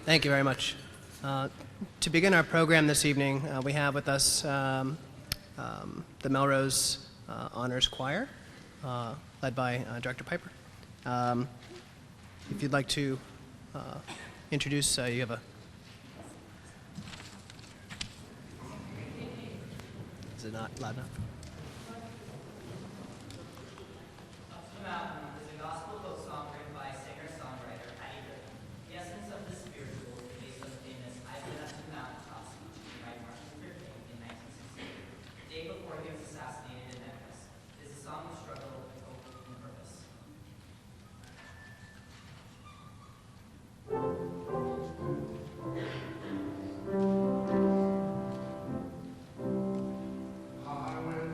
Thank you very much. To begin our program this evening, we have with us the Melrose Honors Choir, led by Director Piper. If you'd like to introduce, you have a... Is it not loud enough? I went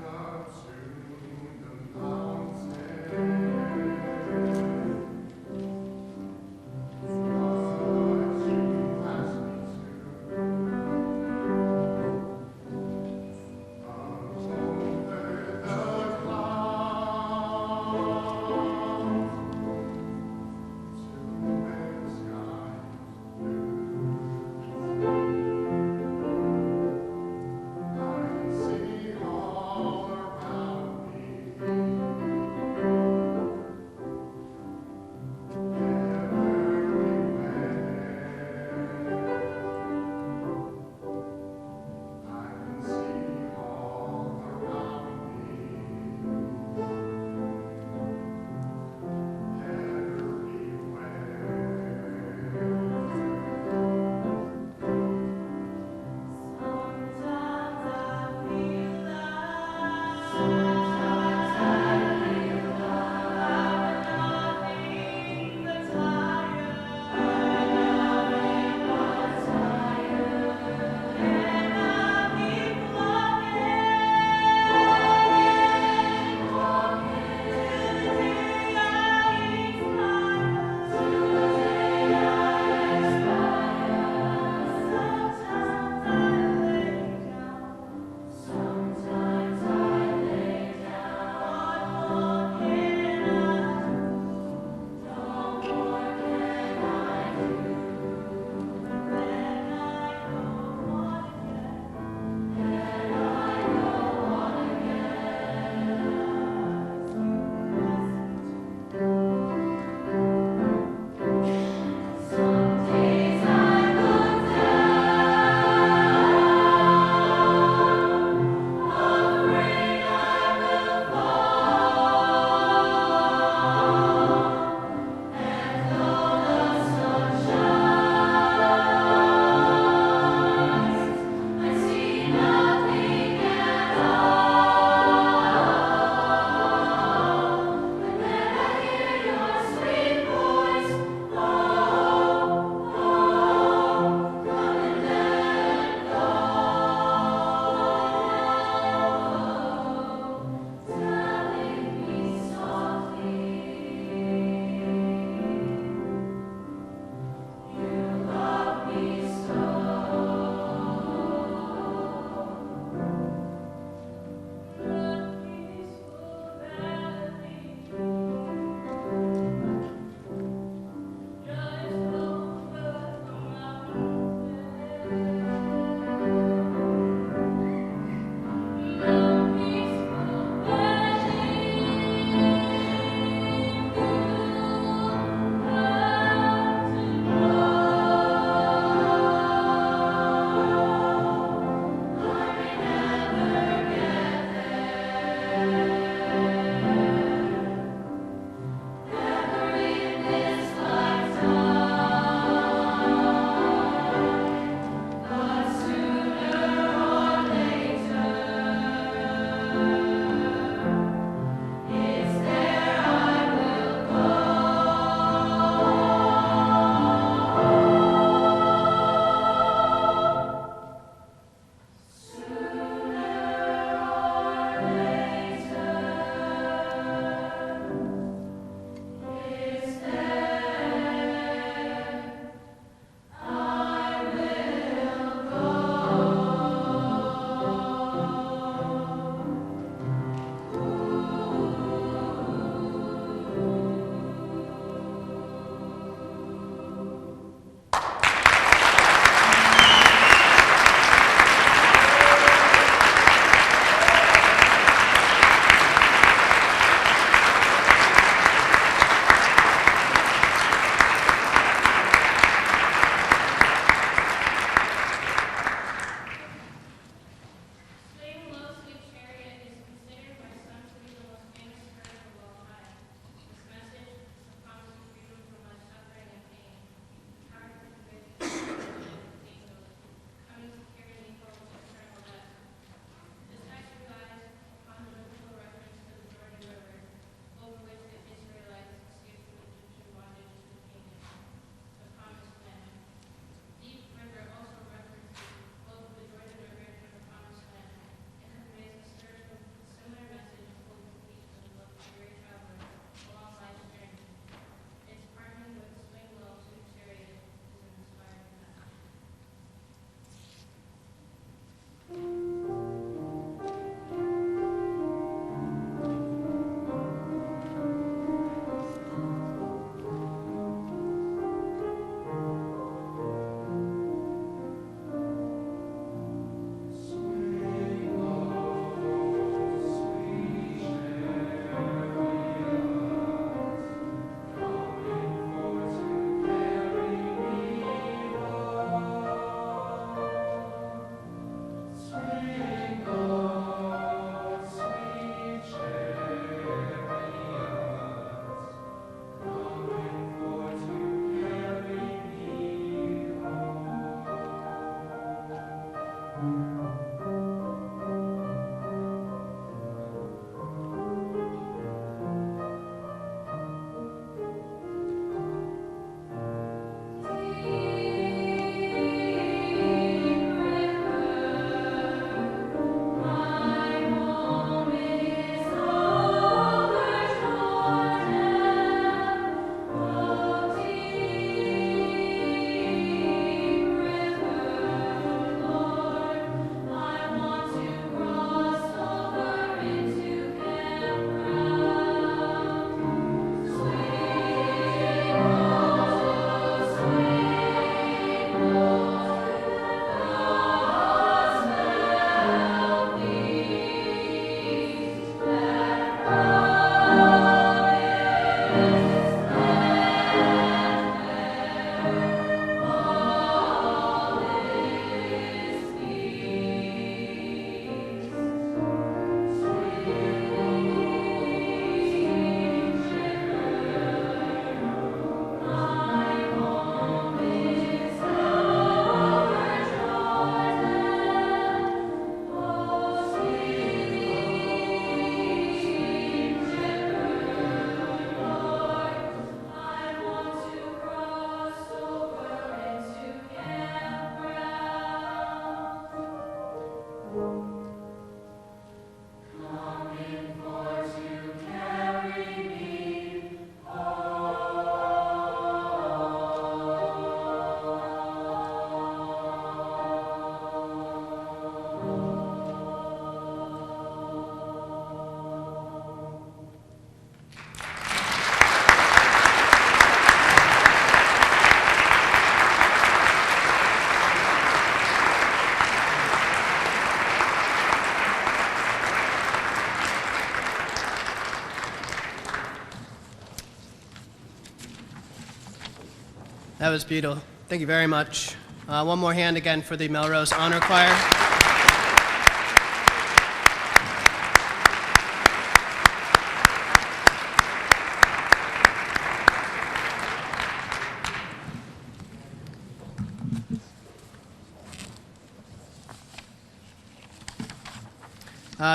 That was beautiful. Thank you very much. One more hand again for the Melrose Honor Choir.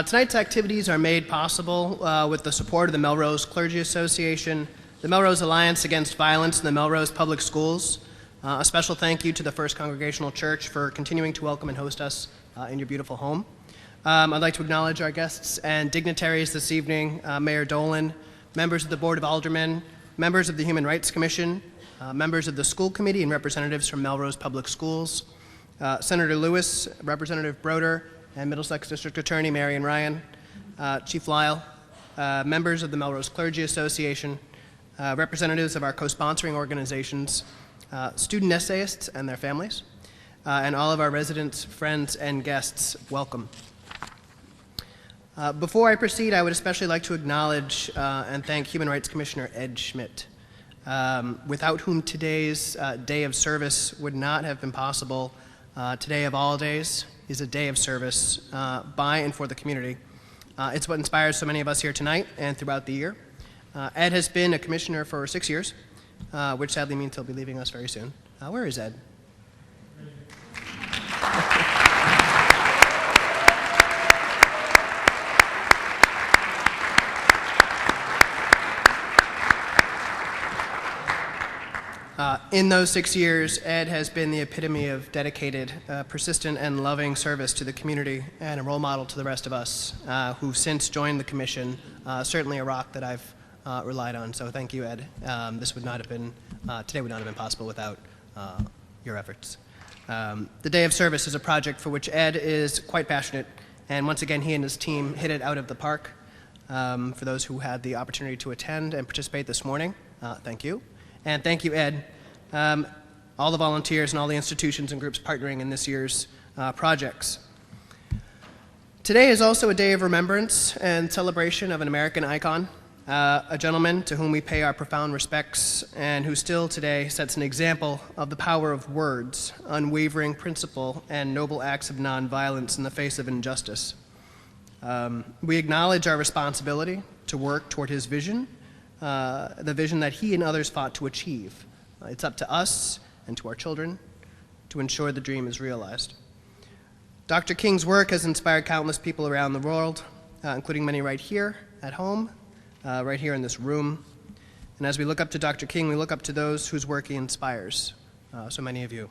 Tonight's activities are made possible with the support of the Melrose Clergy Association, the Melrose Alliance Against Violence, and the Melrose Public Schools. A special thank you to the First Congregational Church for continuing to welcome and host us in your beautiful home. I'd like to acknowledge our guests and dignitaries this evening, Mayor Dolan, members of the Board of Aldermen, members of the Human Rights Commission, members of the school committee, and representatives from Melrose Public Schools, Senator Lewis, Representative Broder, and Middlesex District Attorney Marion Ryan, Chief Lyle, members of the Melrose Clergy Association, representatives of our co-sponsoring organizations, student essayists and their families, and all of our residents, friends, and guests, welcome. Before I proceed, I would especially like to acknowledge and thank Human Rights Commissioner Ed Schmidt, without whom today's day of service would not have been possible. Today of all days is a day of service by and for the community. It's what inspires so many of us here tonight and throughout the year. Ed has been a commissioner for 6 years, which sadly means he'll be leaving us very soon. Where is Ed? In those 6 years, Ed has been the epitome of dedicated, persistent, and loving service to the community and a role model to the rest of us who've since joined the commission, certainly a rock that I've relied on. So thank you, Ed. This would not have been, today would not have been possible without your efforts. The Day of Service is a project for which Ed is quite passionate, and once again, he and his team hit it out of the park. For those who had the opportunity to attend and participate this morning, thank you. And thank you, Ed, all the volunteers and all the institutions and groups partnering in this year's projects. Today is also a day of remembrance and celebration of an American icon, a gentleman to whom we pay our profound respects and who still today sets an example of the power of words, unwavering principle, and noble acts of nonviolence in the face of injustice. We acknowledge our responsibility to work toward his vision, the vision that he and others fought to achieve. It's up to us and to our children to ensure the dream is realized. Dr. King's work has inspired countless people around the world, including many right here at home, right here in this room. And as we look up to Dr. King, we look up to those whose work he inspires, so many of you.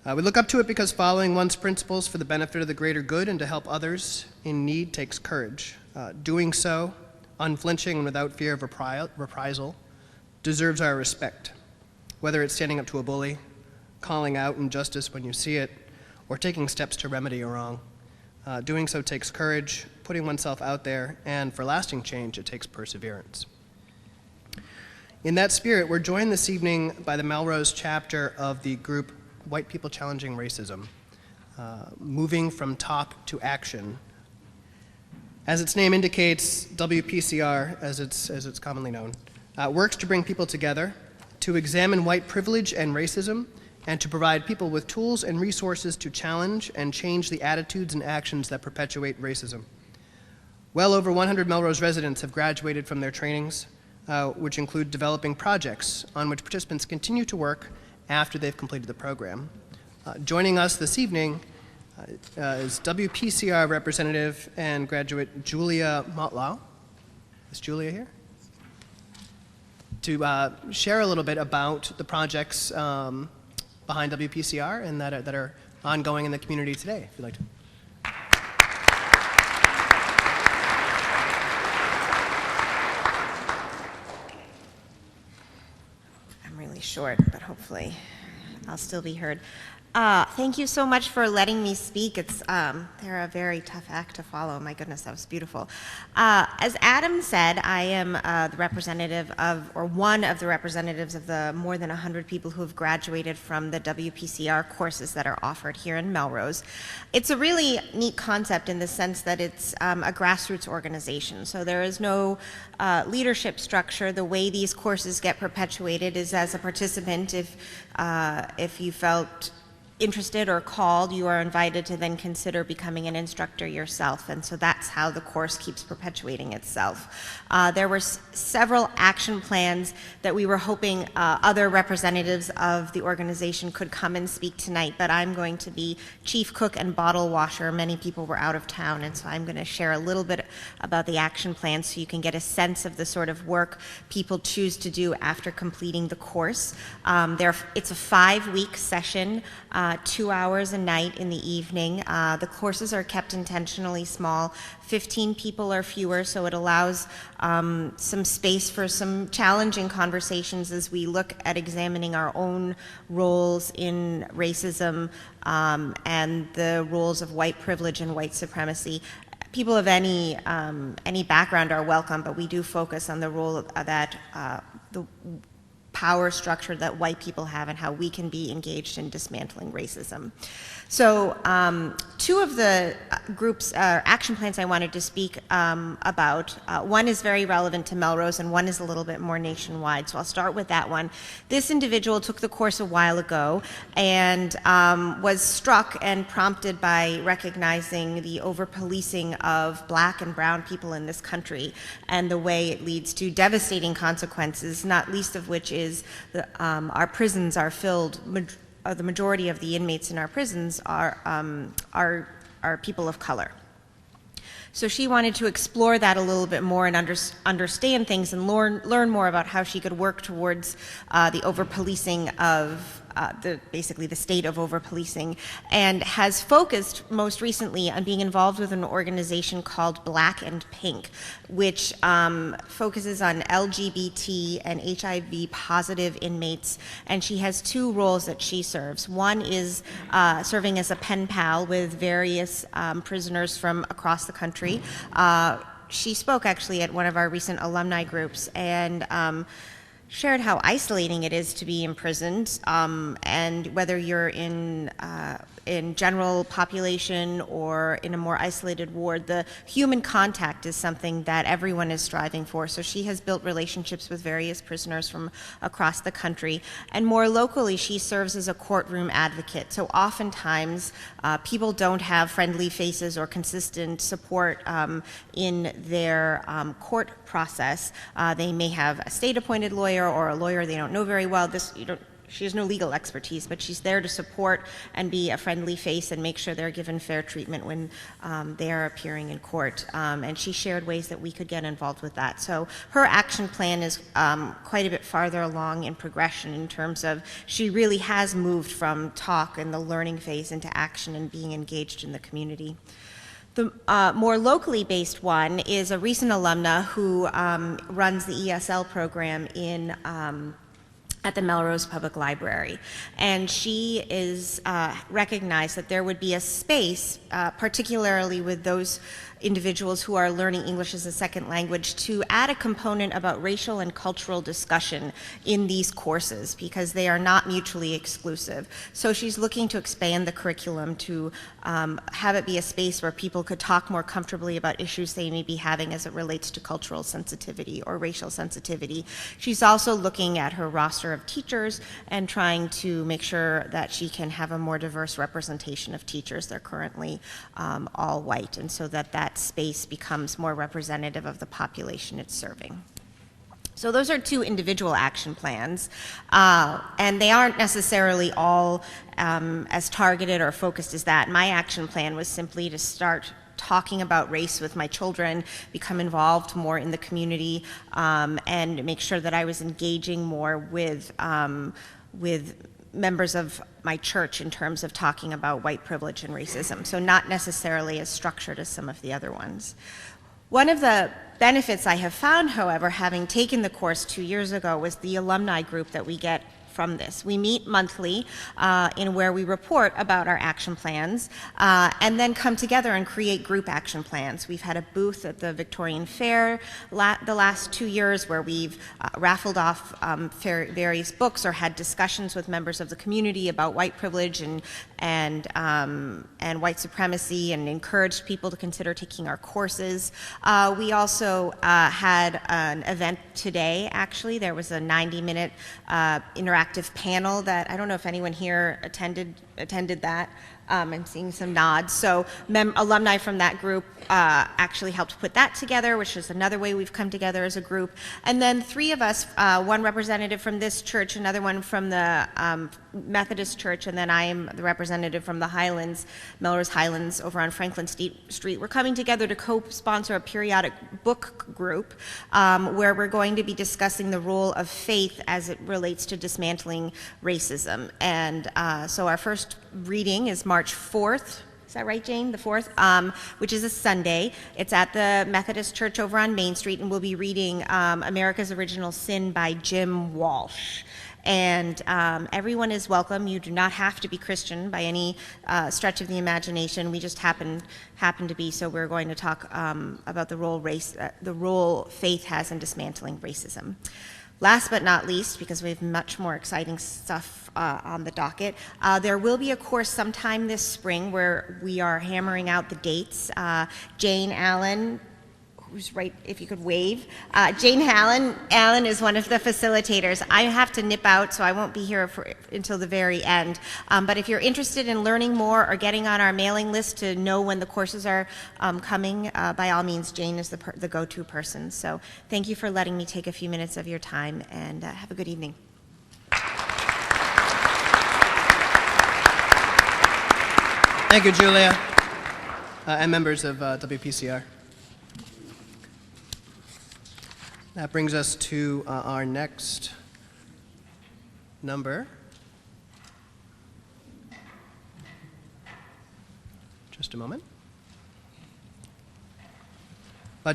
We look up to it because following one's principles for the benefit of the greater good and to help others in need takes courage. Doing so, unflinching and without fear of reprisal, deserves our respect, whether it's standing up to a bully, calling out injustice when you see it, or taking steps to remedy a wrong. Doing so takes courage, putting oneself out there, and for lasting change, it takes perseverance. In that spirit, we're joined this evening by the Melrose chapter of the group White People Challenging Racism, moving from talk to action. As its name indicates, WPCR, as it's commonly known, works to bring people together, to examine white privilege and racism, and to provide people with tools and resources to challenge and change the attitudes and actions that perpetuate racism. Well over 100 Melrose residents have graduated from their trainings, which include developing projects on which participants continue to work after they've completed the program. Joining us this evening is WPCR representative and graduate Julia Motlow. Is Julia here? To share a little bit about the projects behind WPCR and that are ongoing in the community today, if you'd like to. I'm really short, but hopefully I'll still be heard. Thank you so much for letting me speak. They're a very tough act to follow. My goodness, that was beautiful. As Adam said, I am the representative of, or one of the representatives of the more than 100 people who have graduated from the WPCR courses that are offered here in Melrose. It's a really neat concept in the sense that it's a grassroots organization. So there is no leadership structure. The way these courses get perpetuated is as a participant. If you felt interested or called, you are invited to then consider becoming an instructor yourself, and so that's how the course keeps perpetuating itself. There were several action plans that we were hoping other representatives of the organization could come and speak tonight, but I'm going to be chief cook and bottle washer. Many people were out of town, and so I'm going to share a little bit about the action plan so you can get a sense of the sort of work people choose to do after completing the course. It's a 5-week session, 2 hours a night in the evening. The courses are kept intentionally small, 15 people or fewer, so it allows some space for some challenging conversations as we look at examining our own roles in racism and the roles of white privilege and white supremacy. People of any background are welcome, but we do focus on the role that the power structure that white people have and how we can be engaged in dismantling racism. So 2 of the groups, action plans I wanted to speak about, one is very relevant to Melrose and one is a little bit more nationwide, so I'll start with that one. This individual took the course a while ago and was struck and prompted by recognizing the over-policing of Black and brown people in this country and the way it leads to devastating consequences, not least of which is our prisons are filled. The majority of the inmates in our prisons are people of color. So she wanted to explore that a little bit more and understand things and learn more about how she could work towards the over-policing of basically the state of over-policing, and has focused most recently on being involved with an organization called Black and Pink, which focuses on LGBT and HIV positive inmates, and she has 2 roles that she serves. One is serving as a pen pal with various prisoners from across the country. She spoke actually at one of our recent alumni groups and shared how isolating it is to be imprisoned, and whether you're in general population or in a more isolated ward, the human contact is something that everyone is striving for. So she has built relationships with various prisoners from across the country. And more locally, she serves as a courtroom advocate. So oftentimes, people don't have friendly faces or consistent support in their court process. They may have a state-appointed lawyer or a lawyer they don't know very well. She has no legal expertise, but she's there to support and be a friendly face and make sure they're given fair treatment when they are appearing in court. And she shared ways that we could get involved with that. So her action plan is quite a bit farther along in progression in terms of she really has moved from talk and the learning phase into action and being engaged in the community. The more locally based one is a recent alumna who runs the ESL program at the Melrose Public Library. And she is recognized that there would be a space, particularly with those individuals who are learning English as a second language, to add a component about racial and cultural discussion in these courses because they are not mutually exclusive. So she's looking to expand the curriculum to have it be a space where people could talk more comfortably about issues they may be having as it relates to cultural sensitivity or racial sensitivity. She's also looking at her roster of teachers and trying to make sure that she can have a more diverse representation of teachers. They're currently all white, and so that space becomes more representative of the population it's serving. So those are 2 individual action plans, and they aren't necessarily all as targeted or focused as that. My action plan was simply to start talking about race with my children, become involved more in the community, and make sure that I was engaging more with members of my church in terms of talking about white privilege and racism. So not necessarily as structured as some of the other ones. One of the benefits I have found, however, having taken the course 2 years ago, was the alumni group that we get from this. We meet monthly in where we report about our action plans and then come together and create group action plans. We've had a booth at the Victorian Fair the last 2 years where we've raffled off various books or had discussions with members of the community about white privilege and white supremacy, and encouraged people to consider taking our courses. We also had an event today, actually. There was a 90-minute interactive panel that I don't know if anyone here attended that. I'm seeing some nods. So alumni from that group actually helped put that together, which is another way we've come together as a group. And then 3 of us, one representative from this church, another one from the Methodist Church, and then I am the representative from the Highlands, Melrose Highlands over on Franklin Street. We're coming together to co-sponsor a periodic book group where we're going to be discussing the role of faith as it relates to dismantling racism. And so our first reading is March 4th. Is that right, Jane? The 4th, which is a Sunday. It's at the Methodist Church over on Main Street, and we'll be reading America's Original Sin by Jim Walsh. And everyone is welcome. You do not have to be Christian by any stretch of the imagination. We just happen to be. So we're going to talk about the role faith has in dismantling racism. Last but not least, because we have much more exciting stuff on the docket, there will be a course sometime this spring where we are hammering out the dates. Jane Allen, who's right, if you could wave. Jane Allen is one of the facilitators. I have to nip out, so I won't be here until the very end. But if you're interested in learning more or getting on our mailing list to know when the courses are coming, by all means, Jane is the go-to person. So thank you for letting me take a few minutes of your time, and have a good evening. Thank you, Julia, and members of WPCR. That brings us to our next number. Just a moment.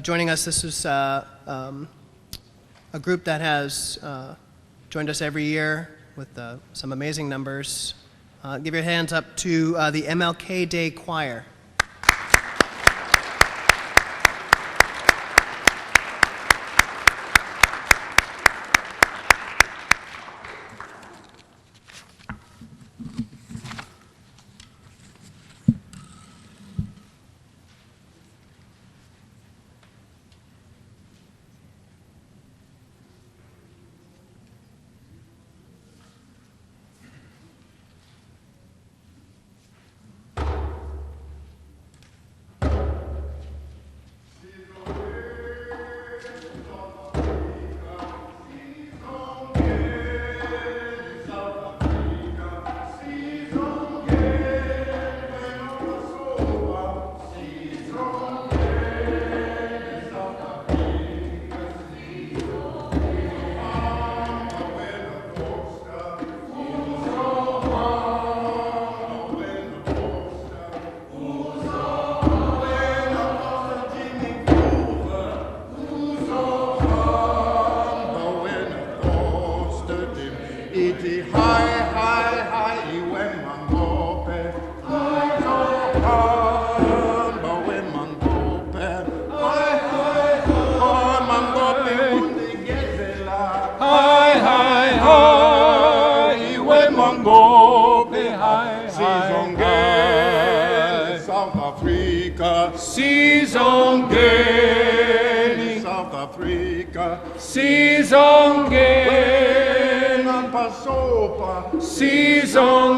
Joining us, this is a group that has joined us every year with some amazing numbers. Give your hands up to the MLK Day Choir.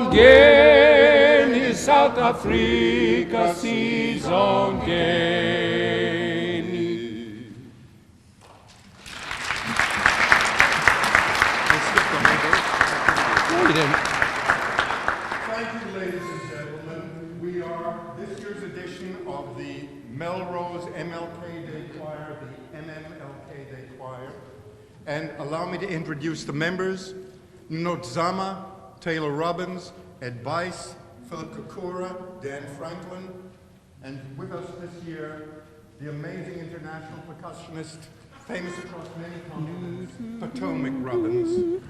Sizongeni South Africa, Sizongeni. No, you didn't. Thank you, ladies and gentlemen. We are this year's edition of the Melrose MLK Day Choir, the MLK Day Choir. And allow me to introduce the members. Notzama, Taylor Robbins, Ed Bice, Philip Kokura, Dan Franklin, and with us this year, the amazing international percussionist, famous across many continents, Potomac Robbins.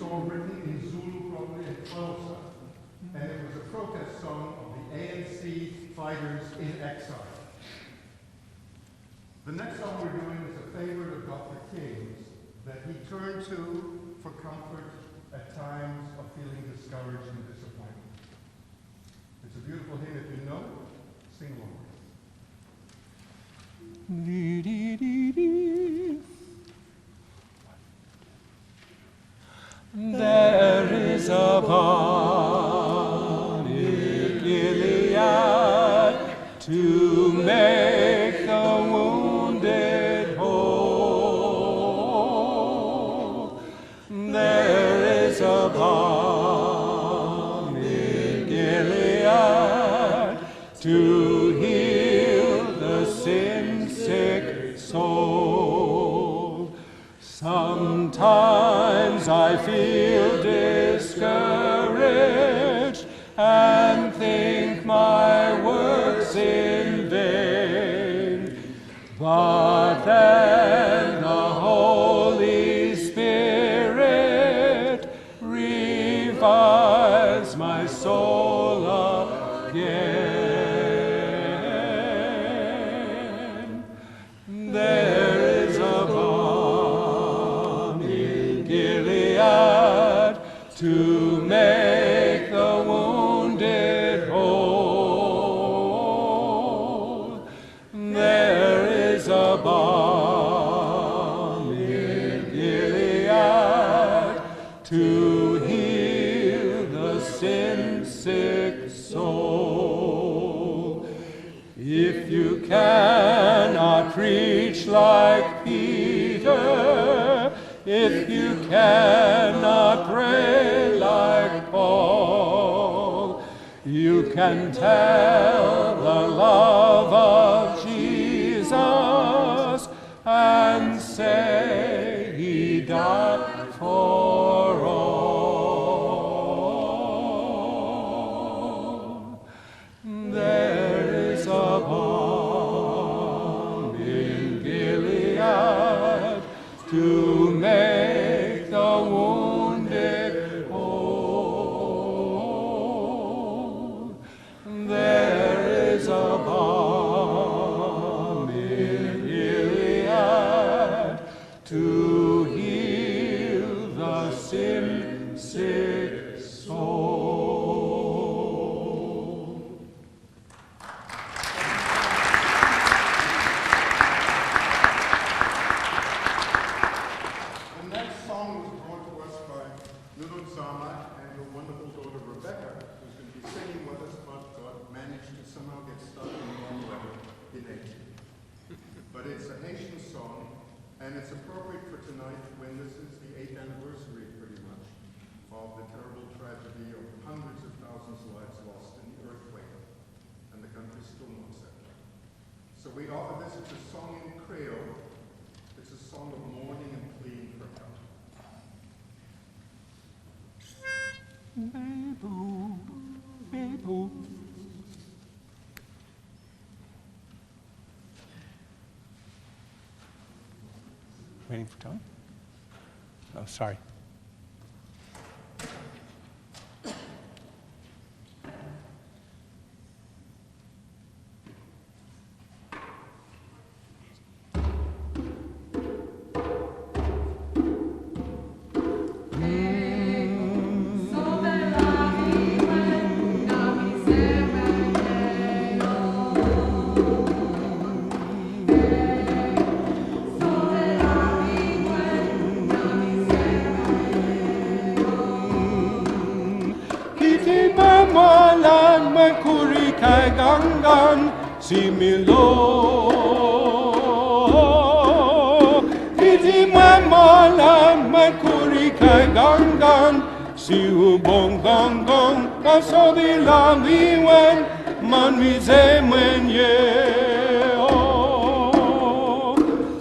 saw written in Zulu, probably in Xhosa, and it was a protest song of the ANC fighters in exile. The next song we're doing is a favorite of Dr. King's that he turned to for comfort at times of feeling discouraged and disappointed. It's a beautiful hymn. If you know it, sing along. There is a balm in Gilead to make the wounded whole. There is a balm in Gilead to heal the sin-sick soul. Sometimes I feel discouraged and think my work's in vain, but then the Holy Spirit revives my soul again. There is a balm in Gilead to make the wounded whole. There is a balm in Gilead to heal the sin-sick soul. If you cannot preach like Peter, if you cannot pray like Paul, you can tell the love of Jesus and say he died for all. There is a balm in Gilead to make the wounded whole. There is a balm in Gilead to heal the sin-sick soul. The next song was brought to us by Lulu Sama and her wonderful daughter Rebecca, who's going to be singing with us, but managed to somehow get stuck in the wrong weather in Haiti. But it's a Haitian song, and it's appropriate for tonight when this is the 8th anniversary, pretty much, of the terrible tragedy of hundreds of thousands of lives lost in the earthquake, and the country still mourns that. So we offer this. It's a song in Creole. It's a song of mourning and pleading for help. Waiting for Tom? Oh, sorry. Malan makuri kai gangan similo Iti malan makuri kai gangan si ubong gangan kasobi langiwen man mizemen ye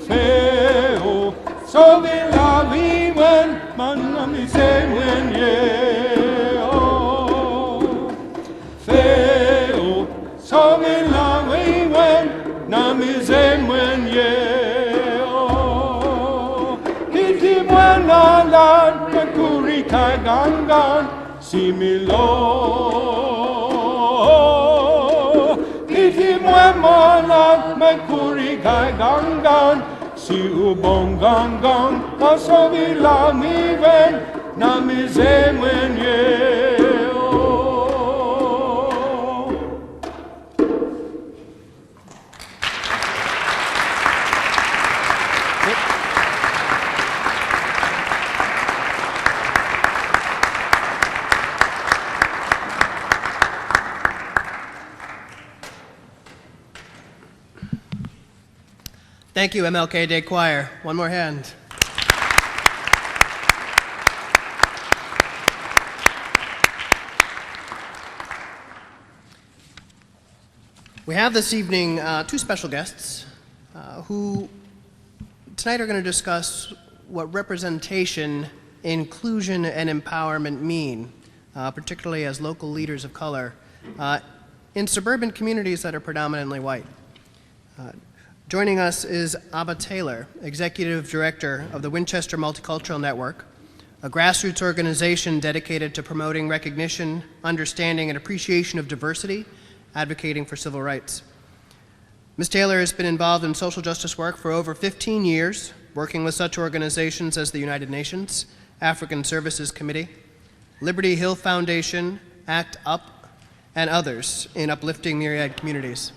feo sobi langiwen man mizemen ye Song in la wen na mizemen ye o Kiti mwana la makuri gangan si mi lo iti mwe malan me kuri gai gangan si ubong gangan asobi la mi ven na mi zemwen ye Thank you, MLK Day Choir. One more hand. We have this evening two special guests who tonight are going to discuss what representation, inclusion, and empowerment mean, particularly as local leaders of color, in suburban communities that are predominantly white. Joining us is Abba Taylor, Executive Director of the Winchester Multicultural Network, a grassroots organization dedicated to promoting recognition, understanding, and appreciation of diversity, advocating for civil rights. Ms. Taylor has been involved in social justice work for over 15 years, working with such organizations as the United Nations, African Services Committee, Liberty Hill Foundation, ACT UP, and others in uplifting myriad communities.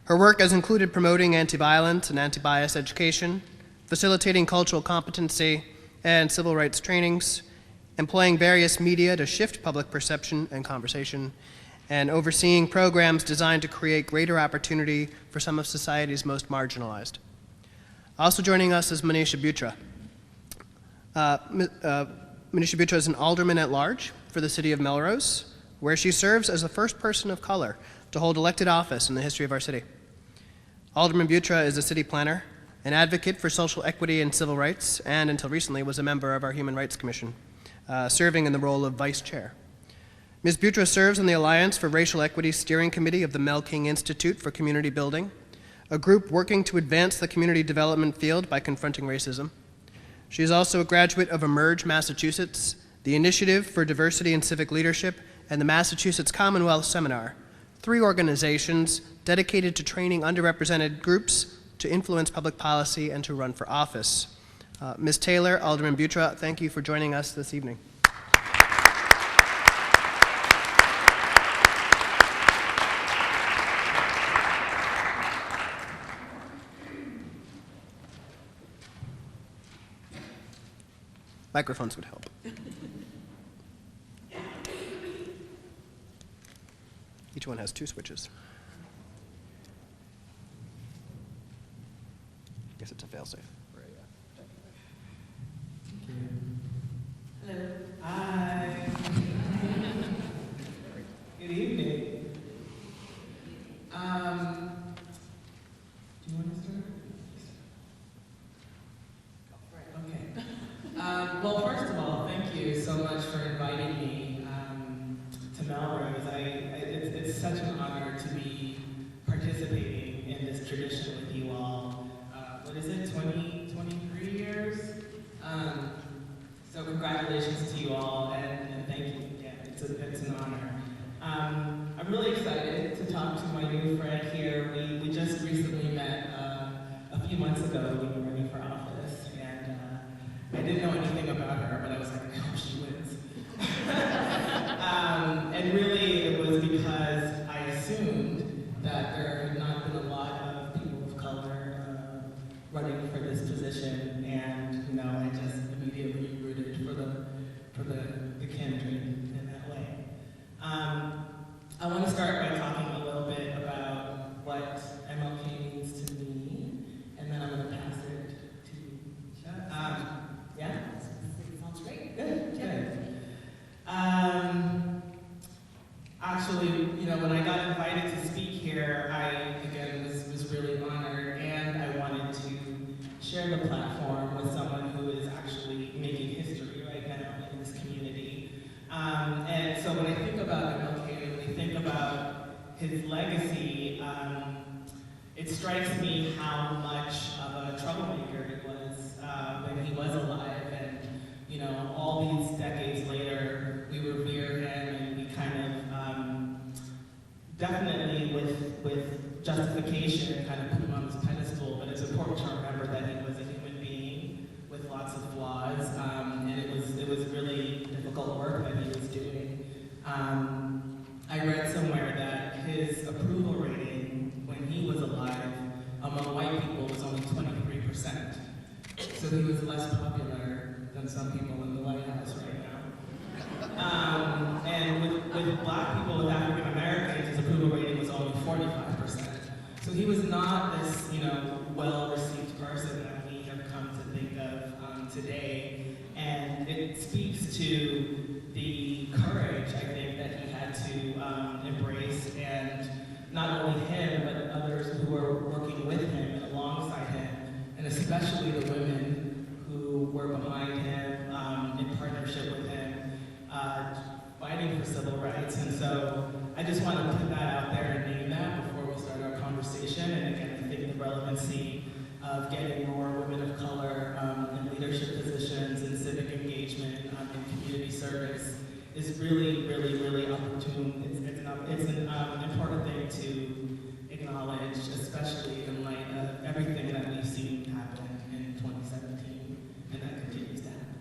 Her work has included promoting anti-violence and anti-bias education, facilitating cultural competency and civil rights trainings, employing various media to shift public perception and conversation, and overseeing programs designed to create greater opportunity for some of society's most marginalized. Also joining us is Manisha Butra. Manisha Butra is an alderman at large for the city of Melrose, where she serves as the first person of color to hold elected office in the history of our city. Alderman Butra is a city planner, an advocate for social equity and civil rights, and until recently was a member of our Human Rights Commission, serving in the role of vice chair. Ms. Butra serves on the Alliance for Racial Equity Steering Committee of the MLK Institute for Community Building, a group working to advance the community development field by confronting racism. She is also a graduate of Emerge Massachusetts, the Initiative for Diversity and Civic Leadership, and the Massachusetts Commonwealth Seminar, 3 organizations dedicated to training underrepresented groups to influence public policy and to run for office. Ms. Taylor, Alderman Butra, thank you for joining us this evening. Microphones would help. Each one has 2 switches. I guess it's a failsafe. Hello. Hi. Good evening. Do you want to start? Okay. Well, first of all, thank you so much for inviting me to Melrose. It's such an honor to be participating in this tradition with you all. What is it, 23 years? So congratulations to you all, and thank you. Yeah, it's an honor. I'm really excited to talk to my new friend here. We just recently met a few months ago. We were running for office, and I didn't know anything about her, but I was like, I hope she wins. And really, it was because I assumed that there had not been a lot of people of color running for this position, and I just immediately rooted for the candidate in that way. I want to start by talking a little bit about what MLK means to me, and then I'm going to pass it to yeah? Sounds great. Good. Actually, when I got invited to speak here, I, again, was really honored, and I wanted to share the platform with someone who is actually making history right now in this community. And so when I think about MLK, when I think about his legacy, it strikes me how much of a troublemaker he was when he was alive, and all these decades later, definitely with justification kind of put him on this pedestal, but it's important to remember that he was a human being with lots of flaws, and it was really difficult work that he was doing. I read somewhere that his approval rating when he was alive among white people was only 23%. So he was less popular than some people in the White House right now. And with black people, with African Americans, his approval rating was only 45%. So he was not this, well-received person that we have come to think of today. And it speaks to the courage, I think, that he had to embrace, and not only him, but others who were working with him and alongside him, and especially the women who were behind him in partnership with him, fighting for civil rights. And so I just want to put that out there and name that before we start our conversation. And again, I think the relevancy of getting more women of color in leadership positions, in civic engagement, in community service is really, really, really opportune. It's an important thing to acknowledge, especially in light of everything that we've seen happen in 2017, and that continues to happen.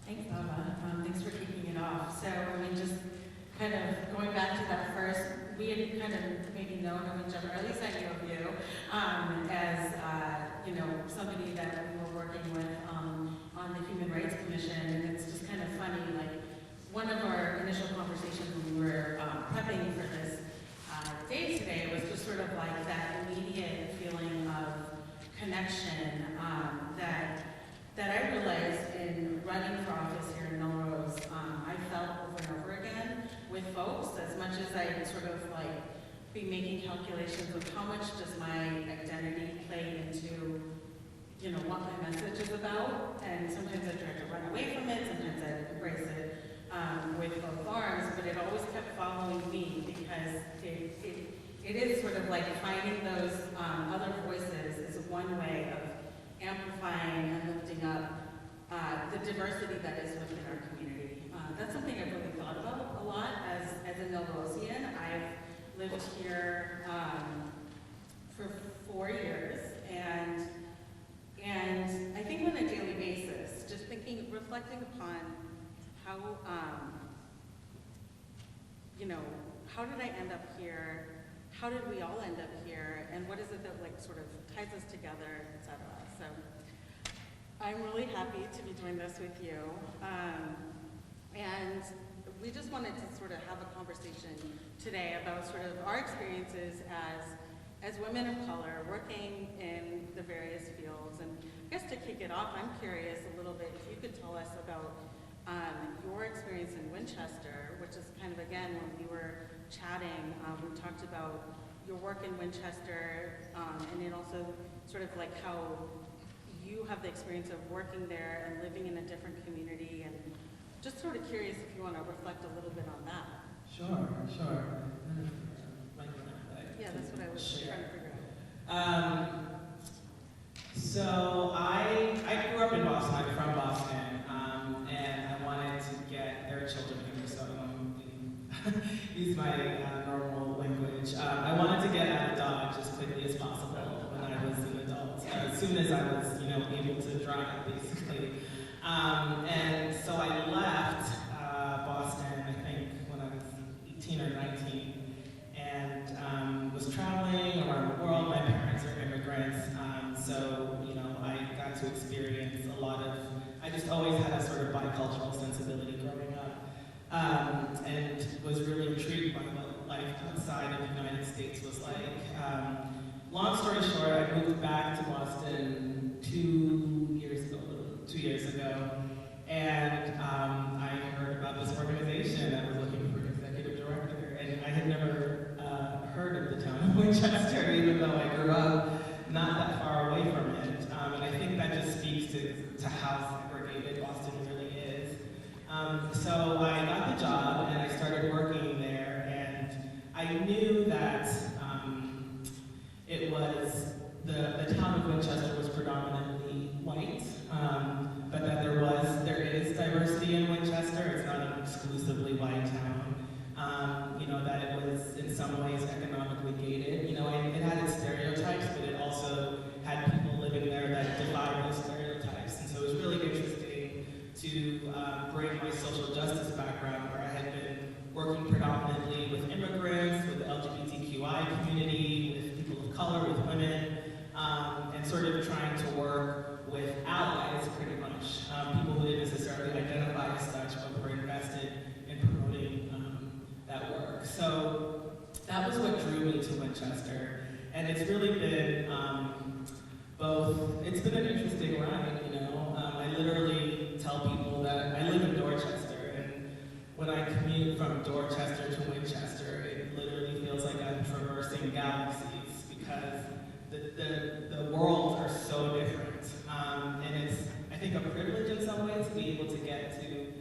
Thanks, Alba. Thanks for kicking it off. So, just kind of going back to that first, we had kind of maybe known of each other, or at least I knew of you, as, somebody that we were working with on the Human Rights Commission, and it's just kind of funny, like, one of our initial conversations when we were prepping for this day today was just sort of like that immediate feeling of connection that I realized in running for office here in Melrose. I felt over and over again with folks, as much as I sort of like be making calculations of how much does my identity play into, what my message is about. And sometimes I try to run away from it, sometimes I embrace it with both arms, but it always kept following me because it is sort of like finding those other voices is one way of amplifying and lifting up the diversity that is within our community. That's something I've really thought about a lot as a Melrosian. I've lived here for 4 years, and I think on a daily basis, just reflecting upon how, how did I end up here? How did we all end up here? And what is it that sort of ties us together, et cetera. So I'm really happy to be doing this with you. And we just wanted to sort of have a conversation today about sort of our experiences as women of color working in the various fields. And I guess to kick it off, I'm curious a little bit if you could tell us about your experience in Winchester, which is kind of, again, when we were chatting, we talked about your work in Winchester, and it also sort of like how you have the experience of working there and living in a different community, and just sort of curious if you want to reflect a little bit on that. Sure. Yeah, that's what I was trying to figure out. So I grew up in Boston. I'm from Boston, and I wanted to get their children here, so I won't use my normal language. I wanted to get out of Dodge as quickly as possible when I was an adult, as soon as I was, able to drive, basically. And so I left Boston, I think, when I was 18 or 19, and was traveling around the world. My parents are immigrants, so I got to experience a lot of. I just always had a sort of bicultural sensibility growing up, and was really intrigued by what life outside of the United States was like. Long story short, I moved back to Boston 2 years ago, and I heard about this organization that was looking for an executive director, and I had never heard of the town of Winchester, even though I grew up not that far away from it. And I think that just speaks to how segregated Boston really is. So I got the job, and I started working there, and I knew that it was, the town of Winchester was predominantly white, but that there is diversity in Winchester. It's not an exclusively white town. That it to Winchester. And it's really been it's been an interesting ride, you know. I literally tell people that I live in Dorchester, and when I commute from Dorchester to Winchester, it literally feels like I'm traversing galaxies because the worlds are so different. And it's, I think, a privilege in some ways to be able to get to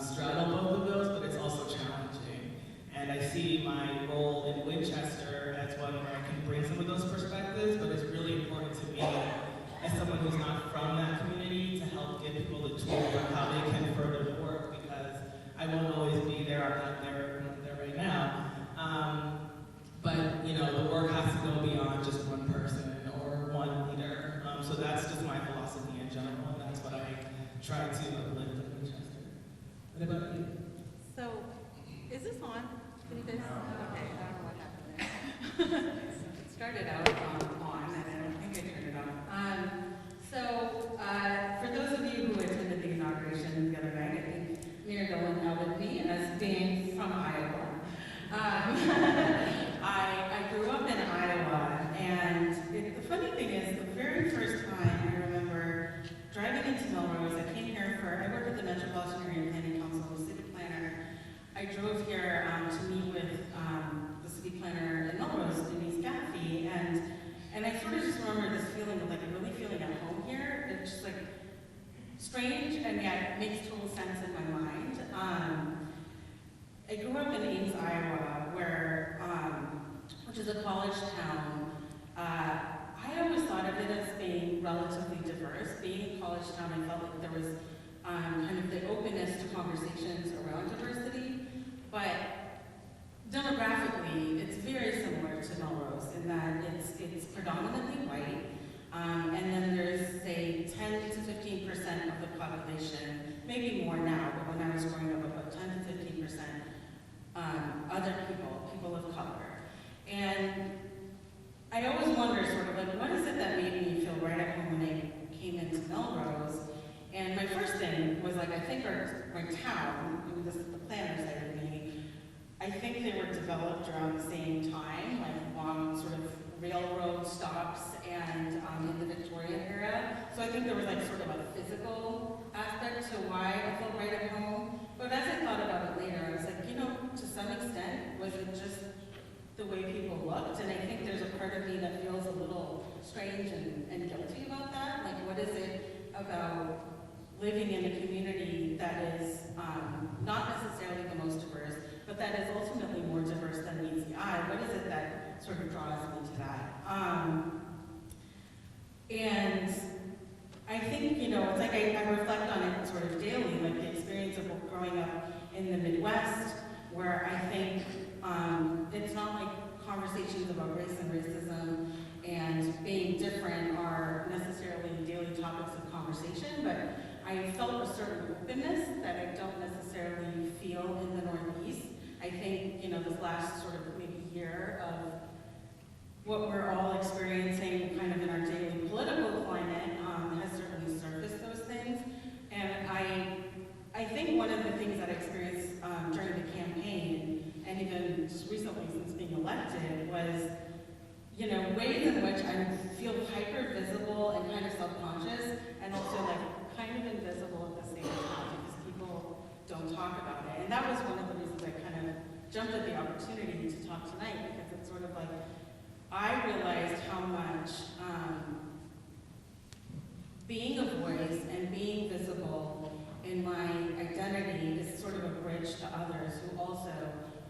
straddle both of those, but it's also challenging. And I see my role in Winchester as one where I can bring some of those perspectives, but it's really important to me as someone who's not from that community to help give people the tools on how they can further the work, because I won't always be there. I'm not there right now. But you know, the work has to go beyond just one person or one leader. So that's just my philosophy in general, and that's what I try to uplift in Winchester. What about you? So, is this on? Can you guys? Okay, I don't know what happened there. It started out on, and I don't think I turned it on. For those of you who attended the inauguration the other night, I think Mayor Dolan outed me as being from Iowa. I grew up in Iowa, and the funny thing is, the very first time I remember driving into Melrose, I came here I worked at the Metropolitan Area Planning Council, the city planner. I drove here to meet with the city planner in Melrose, Denise Gaffey, and I sort of just remember this feeling of like really feeling at home here. It's just like strange, and yet makes total sense in my mind. I grew up in Ames, Iowa, which is a college town. I always thought of it as being relatively diverse. Being a college town, I felt like there was kind of the openness to conversations around diversity, but demographically, it's very similar to Melrose in that it's predominantly white, and then there's, say, 10 to 15% of the population, maybe more now, but when I was growing up, about 10 to 15% other people of color. And I always wonder sort of like, what is it that made me feel right at home when I came into Melrose? And my first thing was like, I think our town, and this is the planner side of me, I think they were developed around the same time, like along sort of railroad stops and in the Victorian era. So I think there was like sort of a physical aspect to why I felt right at home. But as I thought about it later, I was like, you know, to some extent, was it just the way people looked? And I think there's a part of me that feels a little strange and guilty about that. Like, what is it about living in a community that is not necessarily the most diverse, but that is ultimately more diverse than meets the eye? What is it that sort of draws me to that? And I think, you know, it's like I reflect on it sort of daily, like the experience of growing up in the Midwest, where I think it's not like conversations about race and racism and being different are necessarily daily topics of conversation, but I felt a certain openness that I don't necessarily feel in the Northeast. I think, you know, this last sort of maybe year of what we're all experiencing kind of in our daily political climate has certainly surfaced those things. And I think one of the things that I experienced during the campaign, and even just recently since being elected, was, you know, ways in which I feel hyper visible and kind of self-conscious, and also like kind of invisible at the same time because people don't talk about it. And that was one of the reasons I kind of jumped at the opportunity to talk tonight, because it's sort of like I realized how much being a voice and being visible in my identity is sort of a bridge to others who also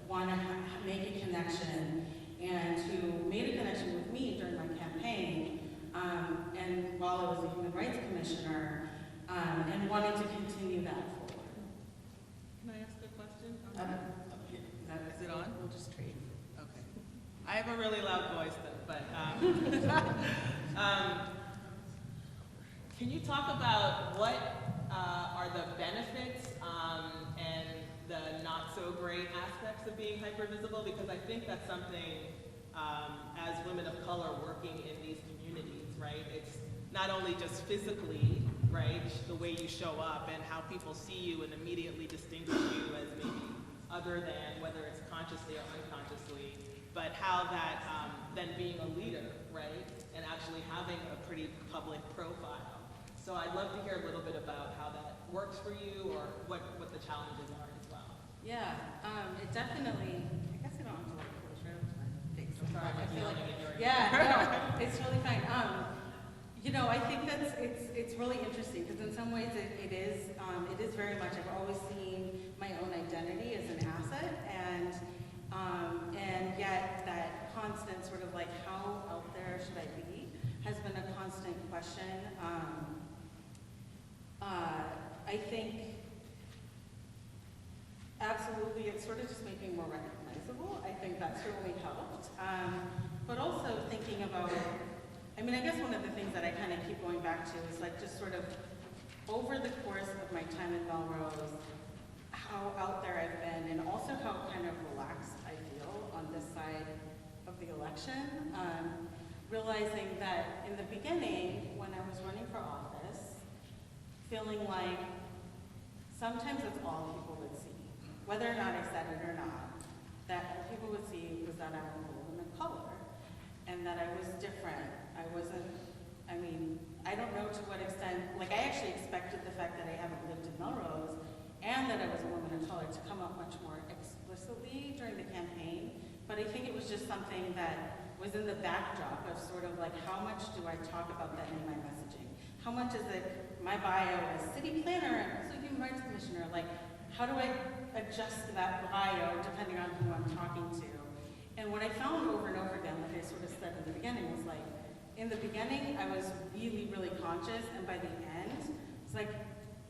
want to make a connection, and who made a connection with me during my campaign, and while I was a Human Rights Commissioner, and wanting to continue that forward. Can I ask a question? Is it on? We'll just trade. Okay. I have a really loud voice though, but can you talk about what are the benefits and the not so great aspects of being hypervisible? Because I think that's something as women of color working in these communities, right? It's not only just physically, right, the way you show up and how people see you and immediately distinguish you as maybe other than, whether it's consciously or unconsciously, but how that then being a leader, right, and actually having a pretty public profile. So I'd love to hear a little bit about how that works for you, or what the challenges are as well. Yeah, it definitely, I guess I don't have to like pull the shirt up to my face. I'm sorry, I feel like, in your ear. yeah, no, it's really fine. You know, I think it's really interesting because in some ways it is very much, I've always seen my own identity as an asset, and yet that constant sort of like, how out there should I be, has been a constant question. I think absolutely it's sort of just making more recognizable. I think that certainly helped. But also thinking about, I mean, I guess one of the things that I kind of keep going back to is like just sort of over the course of my time in Melrose, how out there I've been, and also how kind of relaxed I feel on this side of the election. Realizing that in the beginning, when I was running for office, feeling like sometimes that's all people would see, whether or not I said it or not, that all people would see was that I'm a woman of color, and that I was different. I wasn't, I mean, I don't know to what extent, like I actually expected the fact that I haven't lived in Melrose and that I was a woman of color to come up much more explicitly during the campaign, but I think it was just something that was in the backdrop of sort of like, how much do I talk about that in my messaging? How much is it my bio as city planner and also human rights commissioner? Like, how do I adjust that bio depending on who I'm talking to? And what I found over and over again, like I sort of said in the beginning, was like, in the beginning, I was really, really conscious, and by the end, it's like,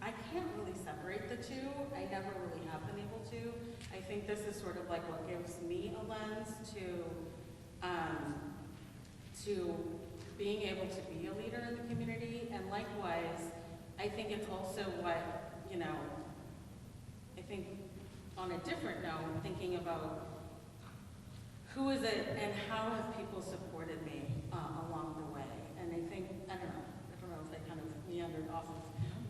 I can't really separate the two. I never really have been able to. I think this is sort of like what gives me a lens to being able to be a leader in the community, and likewise, I think it's also what, you know, I think on a different note, thinking about who is it and how have people supported me along the way. And I think, I don't know if I kind of meandered off of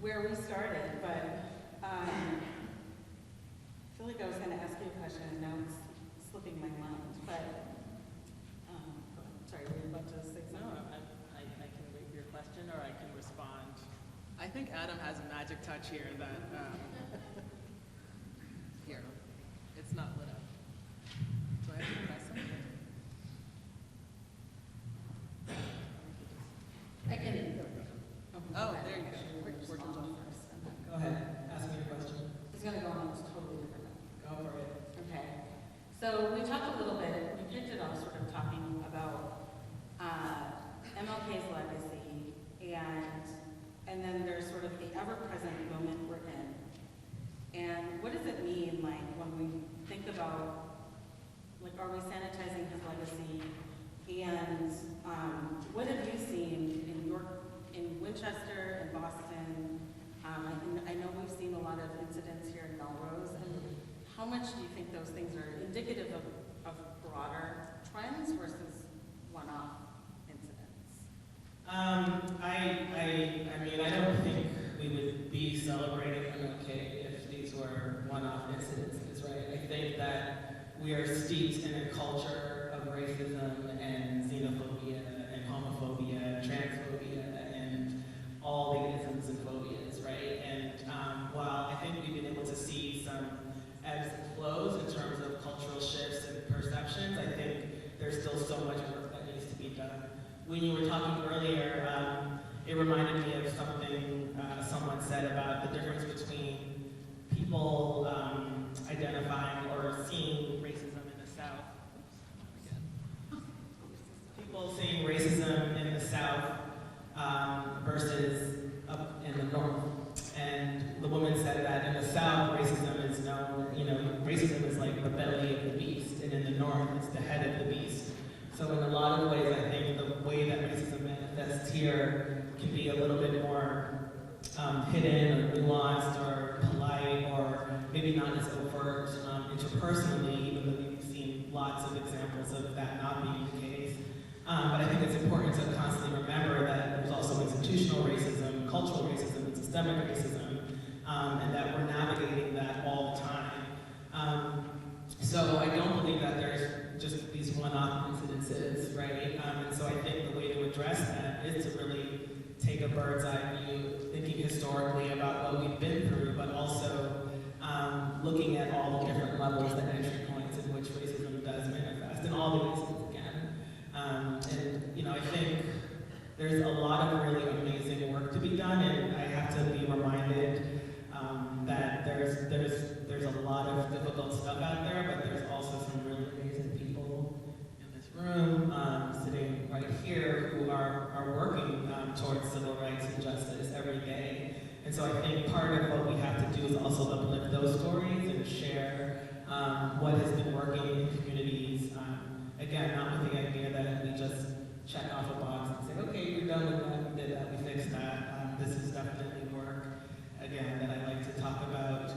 where we started, but I feel like I was gonna ask you a question and now it's slipping my mind, but sorry, were you about to say something? No, I can wait for your question or I can respond. I think Adam has a magic touch here that, here, it's not lit up. Do I have to press something? I can. Oh, there you go. Go ahead, ask me your question. It's gonna go on a totally different note. Go for it. Okay. So we talked a little bit, we kicked it off sort of talking about MLK's legacy, and then there's sort of the ever-present moment we're in. And what does it mean, like, when we think about, like, are we sanitizing his legacy? And what have you seen in Winchester and Boston? I know we've seen a lot of incidents here in Melrose, and how much do you think those things are indicative of broader trends versus one-off incidents? I mean, I don't think we would be celebrating MLK if these were one-off incidences, right? I think that we are steeped in a culture of racism and xenophobia and homophobia, transphobia, and all the isms and phobias, right? And while I think we've been able to see some ebbs and flows in terms of cultural shifts and perceptions, I think there's still so much work that needs to be done. When you were talking earlier, it reminded me of something someone said about the difference between people identifying or seeing racism in the South. People seeing racism in the South versus up in the North. And the woman said that in the South, racism is known, racism is like the belly of the beast, and in the North, it's the head of the beast. So in a lot of ways, I think the way that racism manifests here can be a little bit more hidden or nuanced or polite or maybe not as overt interpersonally, even though we've seen lots of examples of that not being the case. But I think it's important to constantly remember that there's also institutional racism, cultural racism, and systemic racism, and that we're navigating that all the time. So I don't believe that there's just these one all the incidents again. And, you know, I think there's a lot of really amazing work to be done, and I have to be reminded that there's a lot of difficult stuff out there, but there's also some really amazing people in this room, sitting right here, who are working towards civil rights and justice every day. And so I think part of what we have to do is also uplift those stories and share what has been working in communities. Again, not with the idea that we just check off a box and say, okay, we're done with that, we did that, we fixed that. This is definitely work, again, that I like to talk about.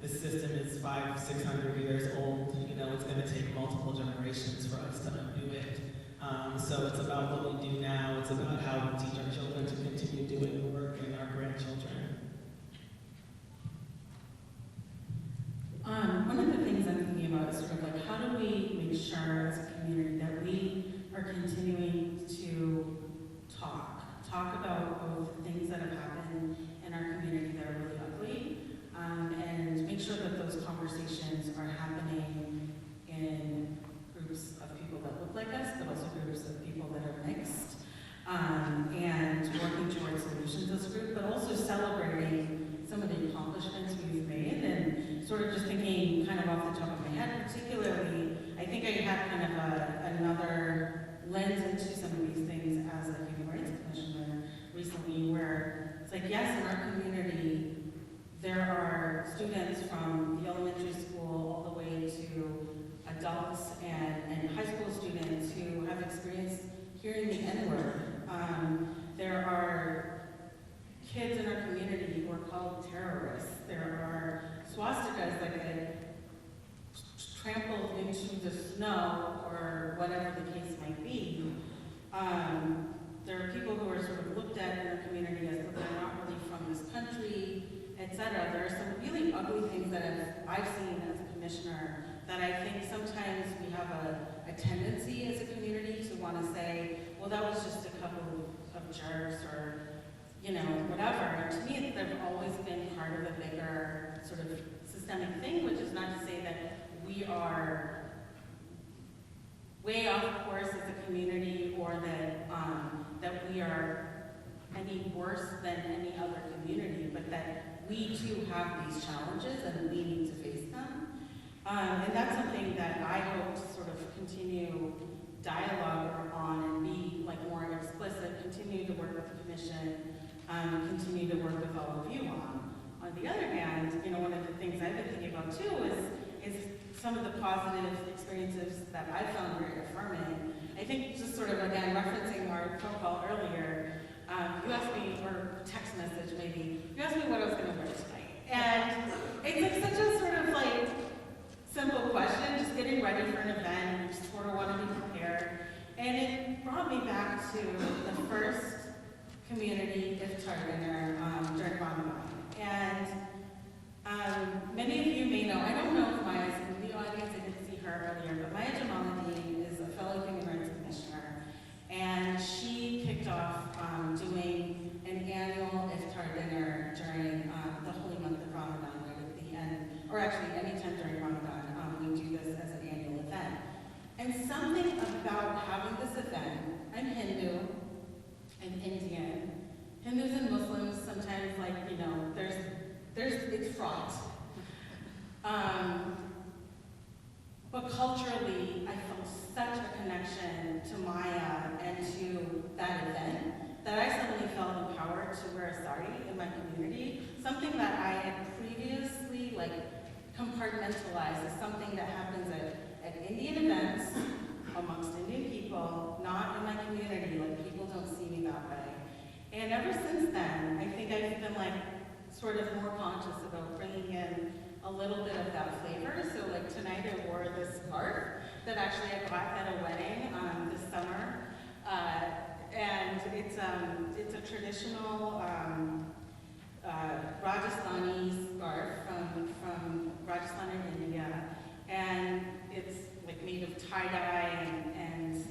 The system is 500-600 years old. You know, it's going to take multiple generations for us to undo it. So it's about what we do now. It's about how we teach our children to continue doing the work and our grandchildren. One of the things I'm thinking about is sort of like, how do we make sure as a community that we are continuing to talk about both things that have happened in our community that are really ugly, and make sure that those conversations are happening in groups of people that look like us, but also groups of people that are mixed, and working towards solutions as a group, but also celebrating some of the accomplishments we've made, and sort of just thinking kind of off the top of my head, particularly, I think I had kind of another lens into some of these things as a human rights commissioner recently, where it's like, yes, in our community, there are students from the elementary school all the way to adults and high school students who have experienced hearing the N-word. There are kids in our community who are called terrorists. There are swastikas that get trampled into the snow or whatever the case might be. There are people who are sort of looked at in our community as though they're not really from this country, etc. There are some really ugly things that I've seen as a commissioner that I think sometimes we have a tendency as a community to want to say, well, that was just a couple of jerks or, you know, whatever. And to me, they've always been part of a bigger sort of systemic thing, which is not to say that we are way off course as a community, or that we are any worse than any other community, but that we too have these challenges and we need to face them. And that's something that I hope to sort of continue dialogue on and be like more explicit, continue to work with the commission, continue to work with all of you on. On the other hand, you know, one of the things I've been thinking about too is some of the positive experiences that I found very affirming. I think just sort of, again, referencing our phone call earlier, you asked me, or text message maybe, you asked me what I was gonna wear tonight. And it's like such a sort of like simple question, just getting ready for an event, you just sort of want to be prepared. And it brought me back to the first community iftar dinner during Ramadan. And many of you may know, I don't know if Maya's in the audience, I didn't see her earlier, but Maya Jamaluddin is a fellow human rights commissioner, and she kicked off doing an annual iftar dinner during the holy month of Ramadan, right at the end, or actually anytime during Ramadan, we do this as an annual event. And something about having this event, I'm Hindu, I'm Indian. Hindus and Muslims sometimes, like, you know, it's fraught. But culturally, I felt such a connection to Maya and to that event that I suddenly felt empowered to wear a sari in my community, something that I had previously, like, compartmentalized as something that happens at Indian events amongst Indian people, not in my community, like people don't see me that way. And ever since then, I think I've been like sort of more conscious about bringing in a little bit of that flavor. So like tonight I wore this scarf that actually I bought at a wedding this summer. And it's a traditional Rajasthani scarf from Rajasthan in India. And it's like made of tie-dye and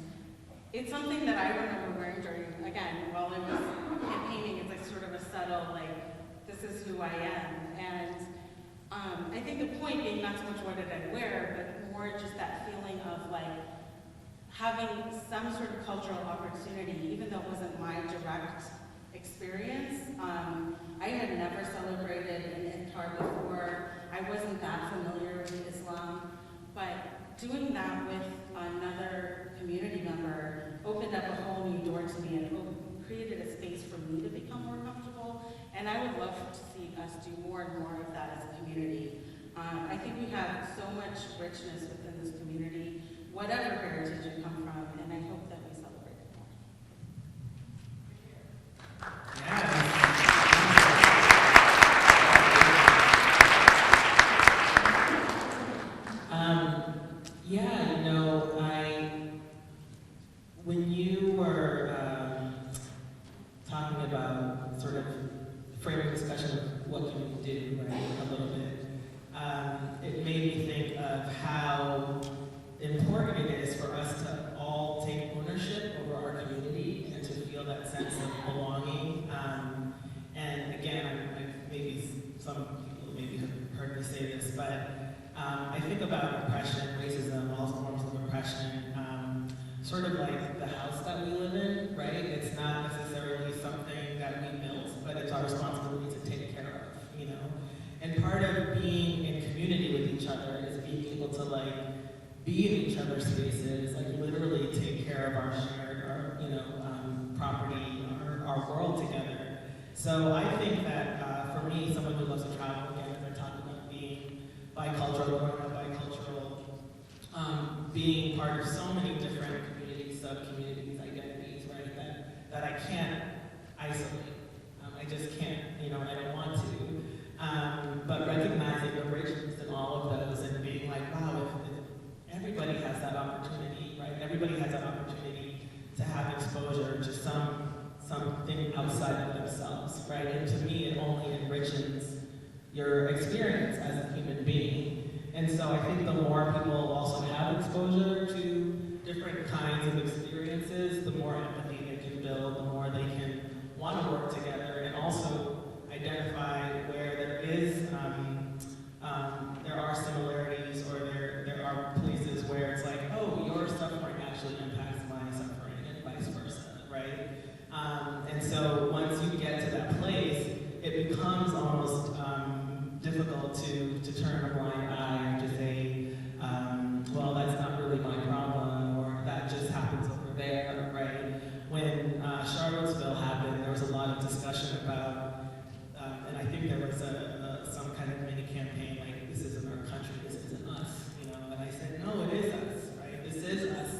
it's something that I remember wearing during, again, while I was campaigning. It's like sort of a subtle, like, this is who I am. And I think the point being not so much what did I wear, but more just that feeling of like, having some sort of cultural opportunity, even though it wasn't my direct experience. I had never celebrated an iftar before. I wasn't that familiar with Islam, but doing that with another community member opened up a whole new door to me and created a space for me to become more comfortable. And I would love to see us do more and more of that as a community. I think we have so much richness within this community, whatever heritage you come from, and I hope that we celebrate it more. When you were talking about sort of framing discussion of what can we do, right, a little bit, it made me think of how important it is for us to all take ownership over our community and to feel that sense of belonging. And again, maybe some people maybe have heard me say this, but I think about oppression, racism, all forms of oppression, sort of like the house that we live in, right? It's not necessarily something that we built, but it's our responsibility to take care of, you know? And part of being in community with each other is being able to like be in each other's spaces, like literally take care of our shared, property, our world together. So I think that for me, someone who loves to travel, again, as I talked about being bicultural, growing up bicultural, being part of so many different communities, sub-communities, identities, right, that I can't isolate. I just can't, I don't want to. But recognizing the richness in all of those and being like, wow, if everybody has that opportunity, right? Everybody has that opportunity to have exposure to something outside of themselves, right? And to me, it only enriches your experience as a human being. And so I think the more people also have exposure to different kinds of experiences, the more empathy they can build, the more they can want to work together and also identify where there are similarities or there are places where it's like, oh, your suffering actually impacts my suffering and vice versa, right? And so once you get to that place, it becomes almost difficult to turn a blind eye and to say, well, that's not really my problem, or that just happens over there, right? When Charlottesville happened, there was a lot of discussion about, and I think there was some kind of mini campaign like, this isn't our country, this isn't us, and I said, no, it is us, right? This is us.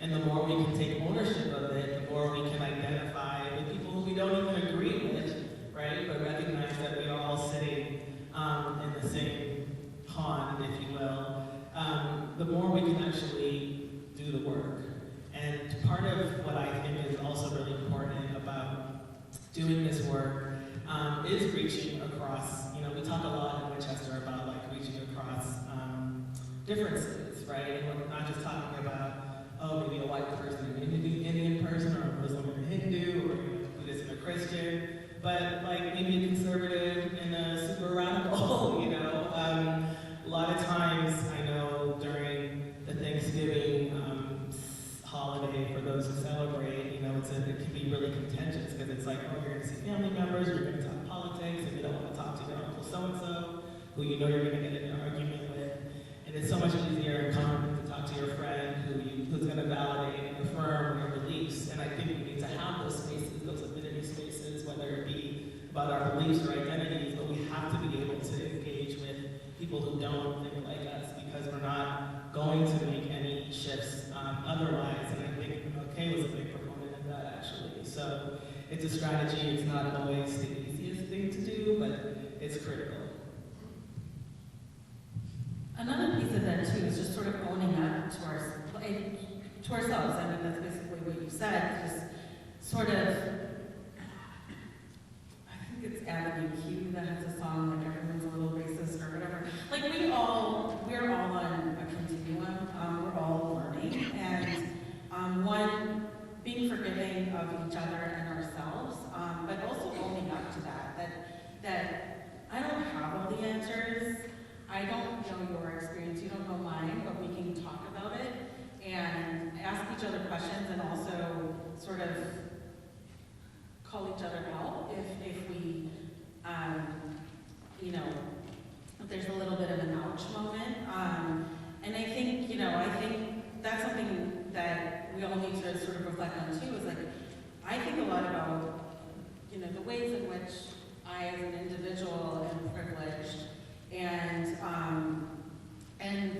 And the more we can take ownership of it, the more we can identify with people who we don't even agree with, right? But recognize that we are all sitting in the same pond, if you will, the more we can actually do the work. And part of what I think is also really important about doing this work is reaching across, we talk a lot in Winchester about like reaching across differences, right? And we're not just talking about, oh, maybe a white person and an Indian person, or a Muslim and a Hindu, or a Buddhist and a Christian, but like maybe a conservative and a super radical, A lot of times, I know during the Thanksgiving holiday, for those who celebrate, it can be really contentious because it's like, oh, you're going to see family members, you're going to talk politics, and you don't want to talk to your uncle so-and-so, who you're going to get in an argument with. And it's so much easier and comfortable to talk to your friend who's going to validate and affirm your beliefs. And I think we need to have those spaces, those affinity spaces, whether it be about our beliefs or identities, but we have to be able to engage with people who don't think like us, because we're not going to make any shifts otherwise. And I think MLK was a big proponent of that, actually. So it's a strategy. It's not always the easiest thing to do, but it's critical. Another piece of that too is just sort of owning up to ourselves. I mean, that's basically what you said. Just sort of, I think it's Avenue Q that has a song like everyone's a little racist or whatever. Like we're all on a continuum. We're all learning, and one being forgiving of each other and ourselves, but also owning up to that I don't have all the answers. I don't know your experience, you don't know mine, but we can talk about it and ask each other questions and also sort of call each other out if we, you know, if there's a little bit of an ouch moment. And I think, you know, I think that's something that we all need to sort of reflect on too, is like, I think a lot about, you know, the ways in which I as an individual am privileged and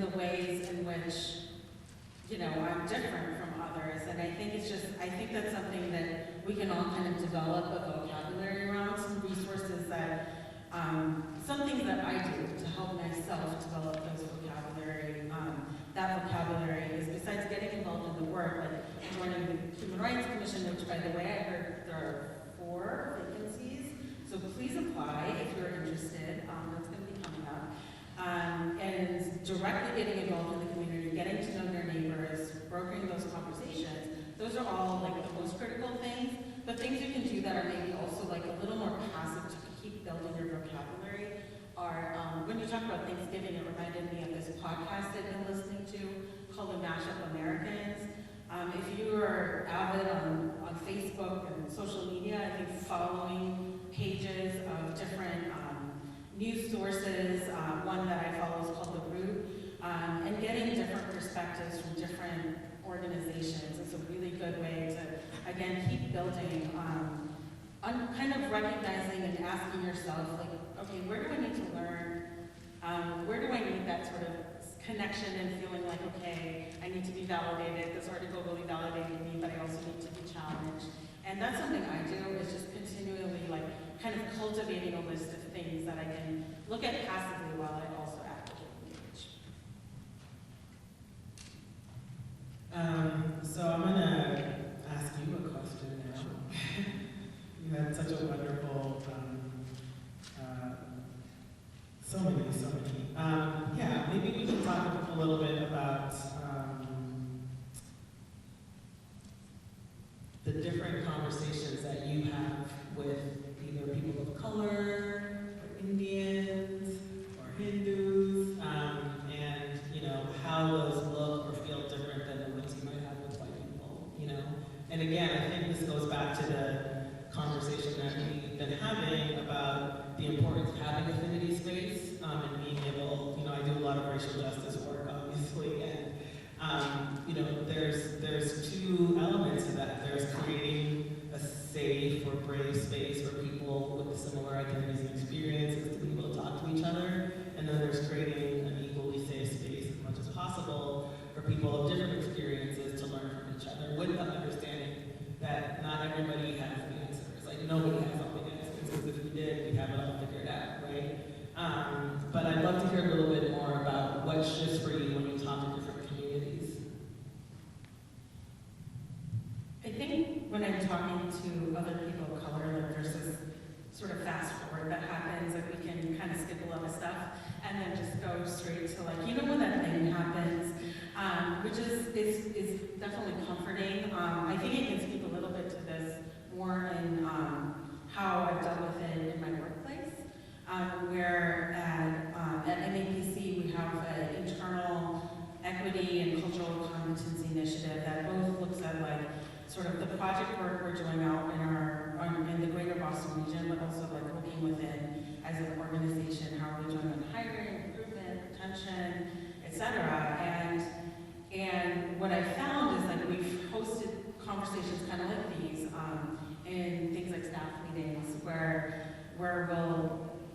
the ways in which, you know, I'm different from others. And I think it's just, I think that's something that we can all kind of develop a vocabulary around, some resources that, some things that I do to help myself develop those vocabulary. That vocabulary is, besides getting involved in the work, like joining the Human Rights Commission, which by the way, I heard there are 4 vacancies. So please apply if you're interested. That's going to be coming up. And directly getting involved in the community, getting to know your neighbors, brokering those conversations, those are all like the most critical things. But things you can do that are maybe also like a little more passive to keep building your vocabulary are, when you talk about Thanksgiving, it reminded me of this podcast I've been listening to called The Mashup Americans. If you are avid on Facebook and social media, I think following pages of different news sources, one that I follow is called The Root, and getting different perspectives from different organizations is a really good way to, again, keep building, kind of recognizing and asking yourself, like, okay, where do I need to learn? Where do I need that sort of connection and feeling like, okay, I need to be validated. This article really validated me, but I also need to be challenged. And that's something I do, is just continually like kind of cultivating a list of things that I can look at passively while I also actively engage. So I'm gonna ask you a question now. You had such a wonderful, so many. Yeah, maybe we can talk a little bit about the different conversations that you have with either people of color, or Indians, or Hindus, and you know how those look or feel different than the ones you might have with white people. You know, and again, I think this goes back to the conversation that we've been having about the importance of having affinity space and being able, you know, I do a lot of racial justice work, obviously, and you know, there's 2 elements to that. There's creating a safe or brave space for people with similar identities and experiences to be able to talk to each other, and then there's creating an equally safe space as much as possible for people of different experiences to learn from each other, with the understanding that not everybody has the answers. Like, nobody has all the answers, because if we did, we'd have it all figured out, right? But I'd love to hear a little bit more about what shifts for you when you talk to different communities. I think when I'm talking to other people of color, like there's this sort of fast forward that happens, like we can kind of skip a lot of stuff and then just go straight to like, you know, when that thing happens, which is definitely comforting. I think I can speak a little bit to this more in how I've dealt with it in my workplace, where at MAPC we have an internal equity and cultural competency initiative that both looks at like sort of the project work we're doing out in the greater Boston region, but also like looking within as an organization, how are we doing on hiring, recruitment, retention, etc. And what I found is that we've hosted conversations kind of like these in things like staff meetings where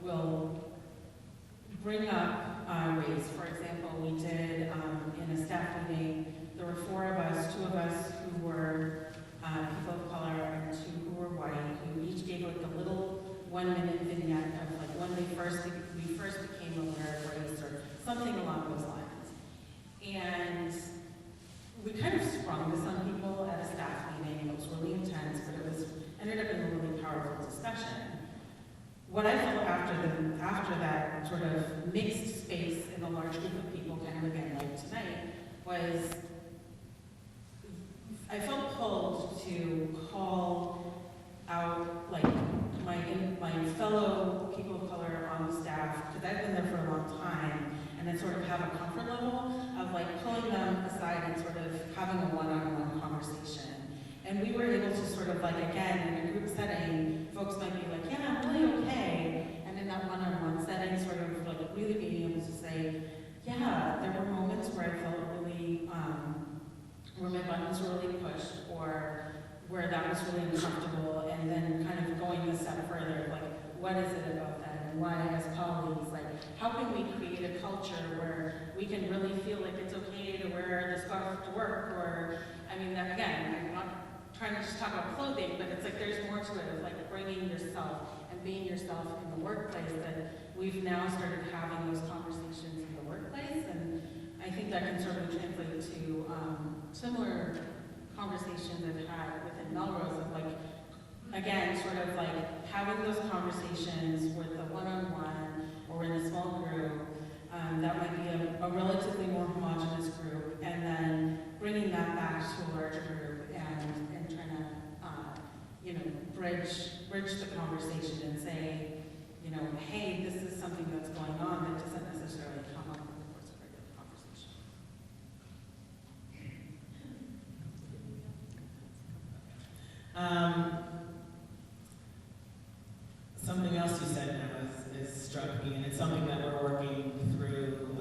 we'll bring up race. For example, we did in a staff meeting, there were 4 of us, 2 of us who were people of color and 2 who were white, who each gave like a little 1-minute vignette of like when we first became aware of race or something along those lines. And we kind of sprung this on people at a staff meeting. It was really intense, but it ended up in a really powerful discussion. What I felt after that sort of mixed space in a large group of people, kind of again like tonight, was I felt pulled to call out like my fellow people of color on the staff, because I've been there for a long time, and then sort of have a comfort level of like pulling them aside and sort of having a one-on-one conversation And we were able to sort of like, again, in a group setting, folks might be like, yeah, I'm really okay. And in that one-on-one setting, sort of like really being able to say, yeah, there were moments where I felt really, where my buttons were really pushed, or where that was really uncomfortable, and then kind of going a step further, like, what is it about that, and why as colleagues, like, how can we create a culture where we can really feel like it's okay to wear the scarf to work, or, I mean, that, again, I'm not trying to just talk about clothing, but it's like there's more to it, of like bringing yourself and being yourself in the workplace, that we've now started having those conversations in the workplace, and I think that can sort of translate to similar conversations I've had within Melrose of like, again, sort of like having those conversations with a one-on-one or in a small group, that might be a relatively more homogenous group, and then bringing that back to a larger group and trying to, you know, bridge the conversation and say, you know, hey, this is something that's going on that doesn't necessarily come up in the course of regular conversation. Something else you said now is struck me, and it's something that we're working through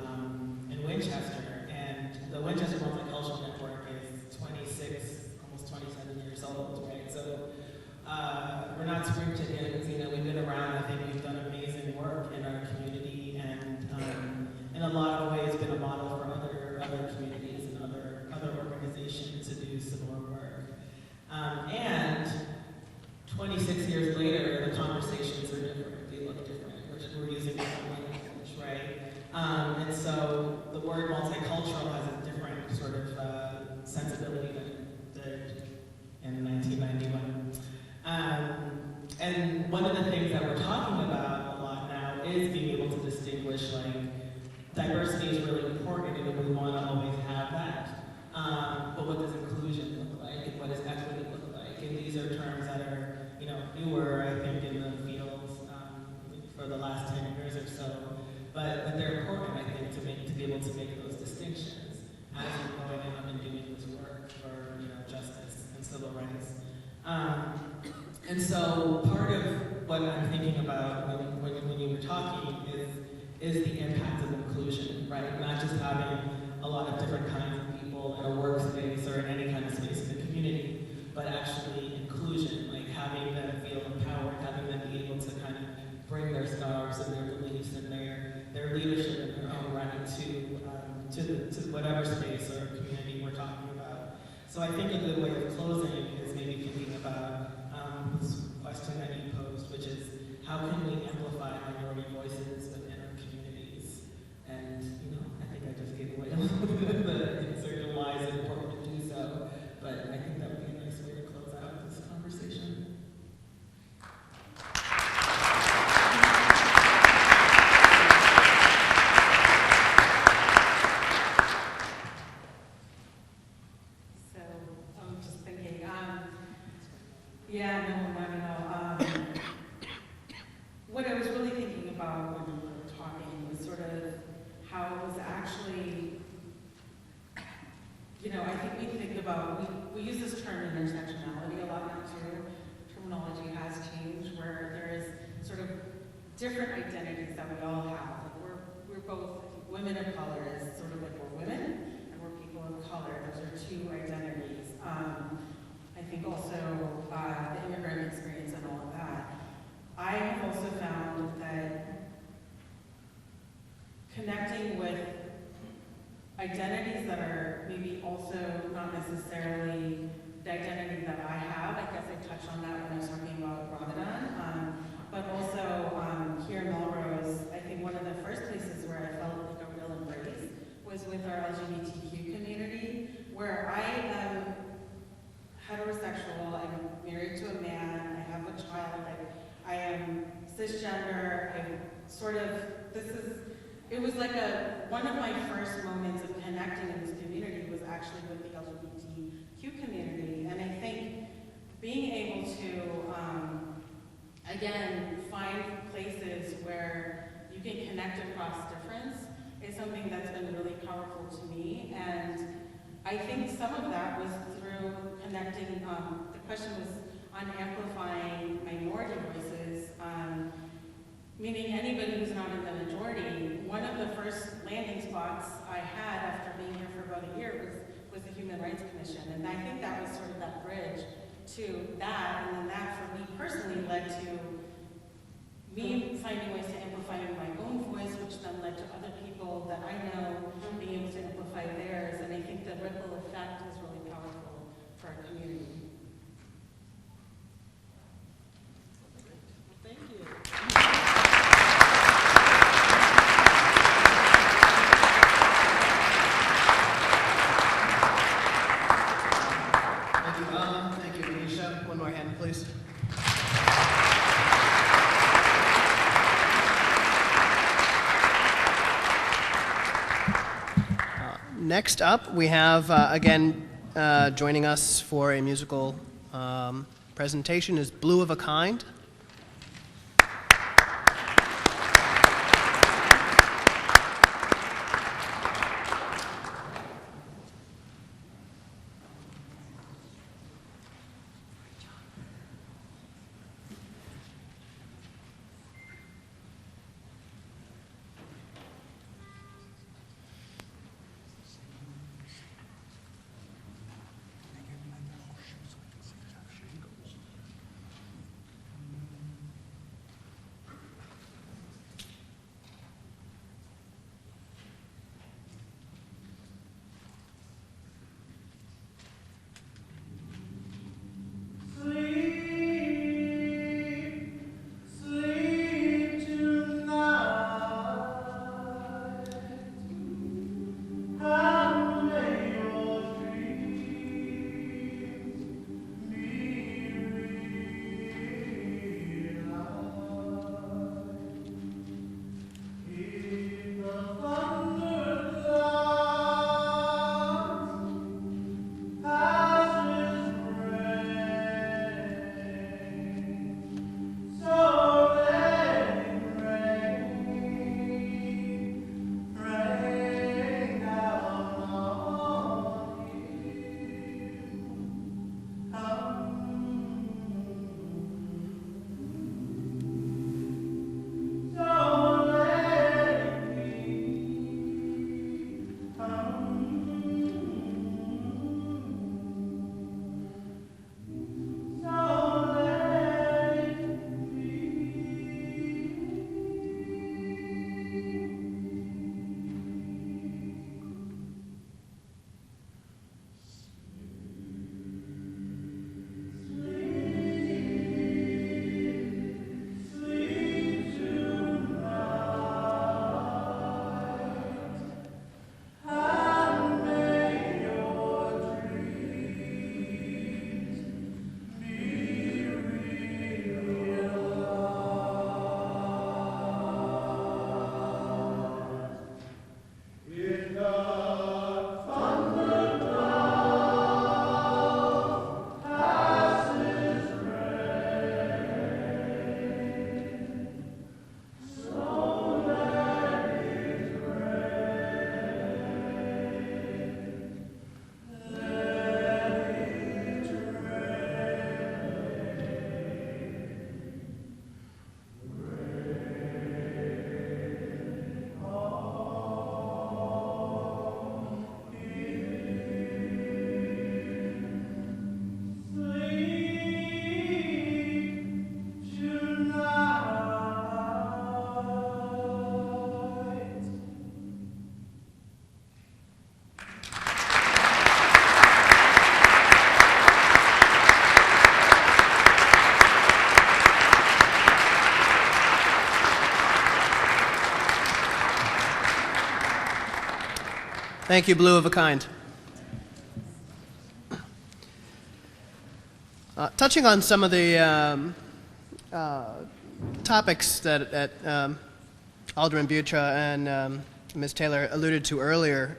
in Winchester. And the Winchester Multicultural Network is 26, almost 27 years old, right? So we're not spring chickens. You know, we've been around. I think we've done amazing work in our community, and in a lot of ways been a model for other communities and other organizations to do similar work. And 26 years later, the conversations are different. They look different. We're using different language, right? And so the word multicultural has a different sort of sensibility than it did in 1991. And one of the things that we're talking about a lot now is being able to distinguish, like, diversity is really important and we want to always have that. But what does inclusion look like, and what does equity look like? And these are terms that are, you know, newer, I think, in the fields for the last 10 years or so. But they're important, I think, to be able to make those distinctions as you're going out and doing this work for, you know, justice and civil rights. And so part of what I'm thinking about when you were talking is the impact of inclusion, right? Not just having a lot of different kinds of people in a workspace or in any kind of space in the community, but actually inclusion, like having them feel empowered, having them be able to kind of bring their scarves and their beliefs and their leadership in their own right to whatever space or community we're talking about. So I think a good way of closing is maybe thinking about this question that you posed, which is how can we amplify minority voices within our communities? And, you know, I think I just gave away a little bit of the answer to why it's important to do so, but I think that would be a nice way to close out this conversation. So I'm just thinking, yeah, no, not at all. What I was really thinking about when we were talking was sort of how it was actually, you know, I think we think about, we use this term intersectionality a lot now too. Terminology has changed where there is sort of different identities that we all have. Like we're both women of color, is sort of like we're women and we're people of color. Those are two identities. I think also the immigrant experience and all of that. I have also found that connecting with identities that are maybe also not necessarily the identity that I have, I guess I touched on that when I was talking about Ramadan, but also here in Melrose, I think one of the first places where I felt like a real embrace was with our LGBTQ community, where I am heterosexual, I'm married to a man, I have a child, I am cisgender, I'm sort of, it was like one of my first moments of connecting in this community was actually with the LGBTQ community, and I think being able to, again, find places where you can connect across difference is something that's been really powerful to me, and I think some of that was through connecting, the question was on amplifying minority voices, meaning anybody who's not in the majority. One of the first landing spots I had after being here for about a year was the Human Rights Commission, and I think that was sort of that bridge to that, and then that for me personally led to me finding ways to amplify my own voice, which then led to other people that I know being able to amplify theirs, and I think the ripple effect is really powerful for our community. Thank you. Thank you, Anisha. One more hand, please. Next up, we have, again, joining us for a musical presentation is Blue of a Kind. Thank you, Blue of a Kind. Touching on some of the topics that Alderman Butra and Ms. Taylor alluded to earlier,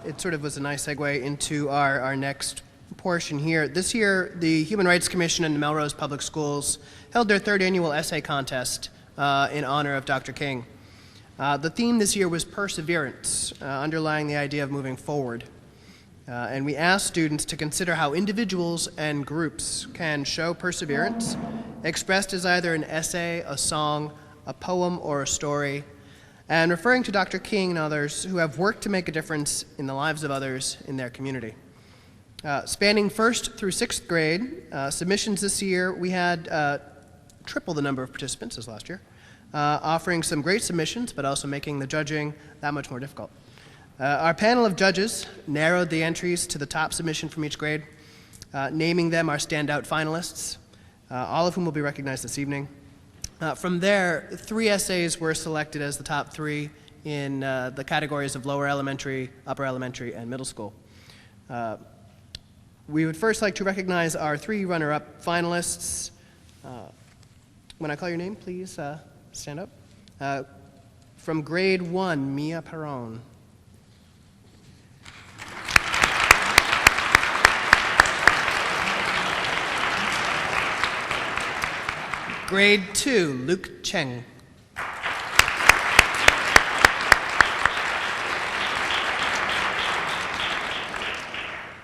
it sort of was a nice segue into our next portion here. This year, the Human Rights Commission and the Melrose Public Schools held their third annual essay contest in honor of Dr. King. The theme this year was perseverance, underlying the idea of moving forward. And we ask students to consider how individuals and groups can show perseverance, expressed as either an essay, a song, a poem, or a story, and referring to Dr. King and others who have worked to make a difference in the lives of others in their community. Spanning 1st through 6th grade, submissions this year, we had triple the number of participants as last year, offering some great submissions, but also making the judging that much more difficult. Our panel of judges narrowed the entries to the top submission from each grade, naming them our standout finalists, all of whom will be recognized this evening. From there, 3 essays were selected as the top 3 in the categories of lower elementary, upper elementary, and middle school. We would first like to recognize our 3 runner-up finalists. When I call your name, please stand up. From grade 1, Mia Perron. Grade 2, Luke Cheng.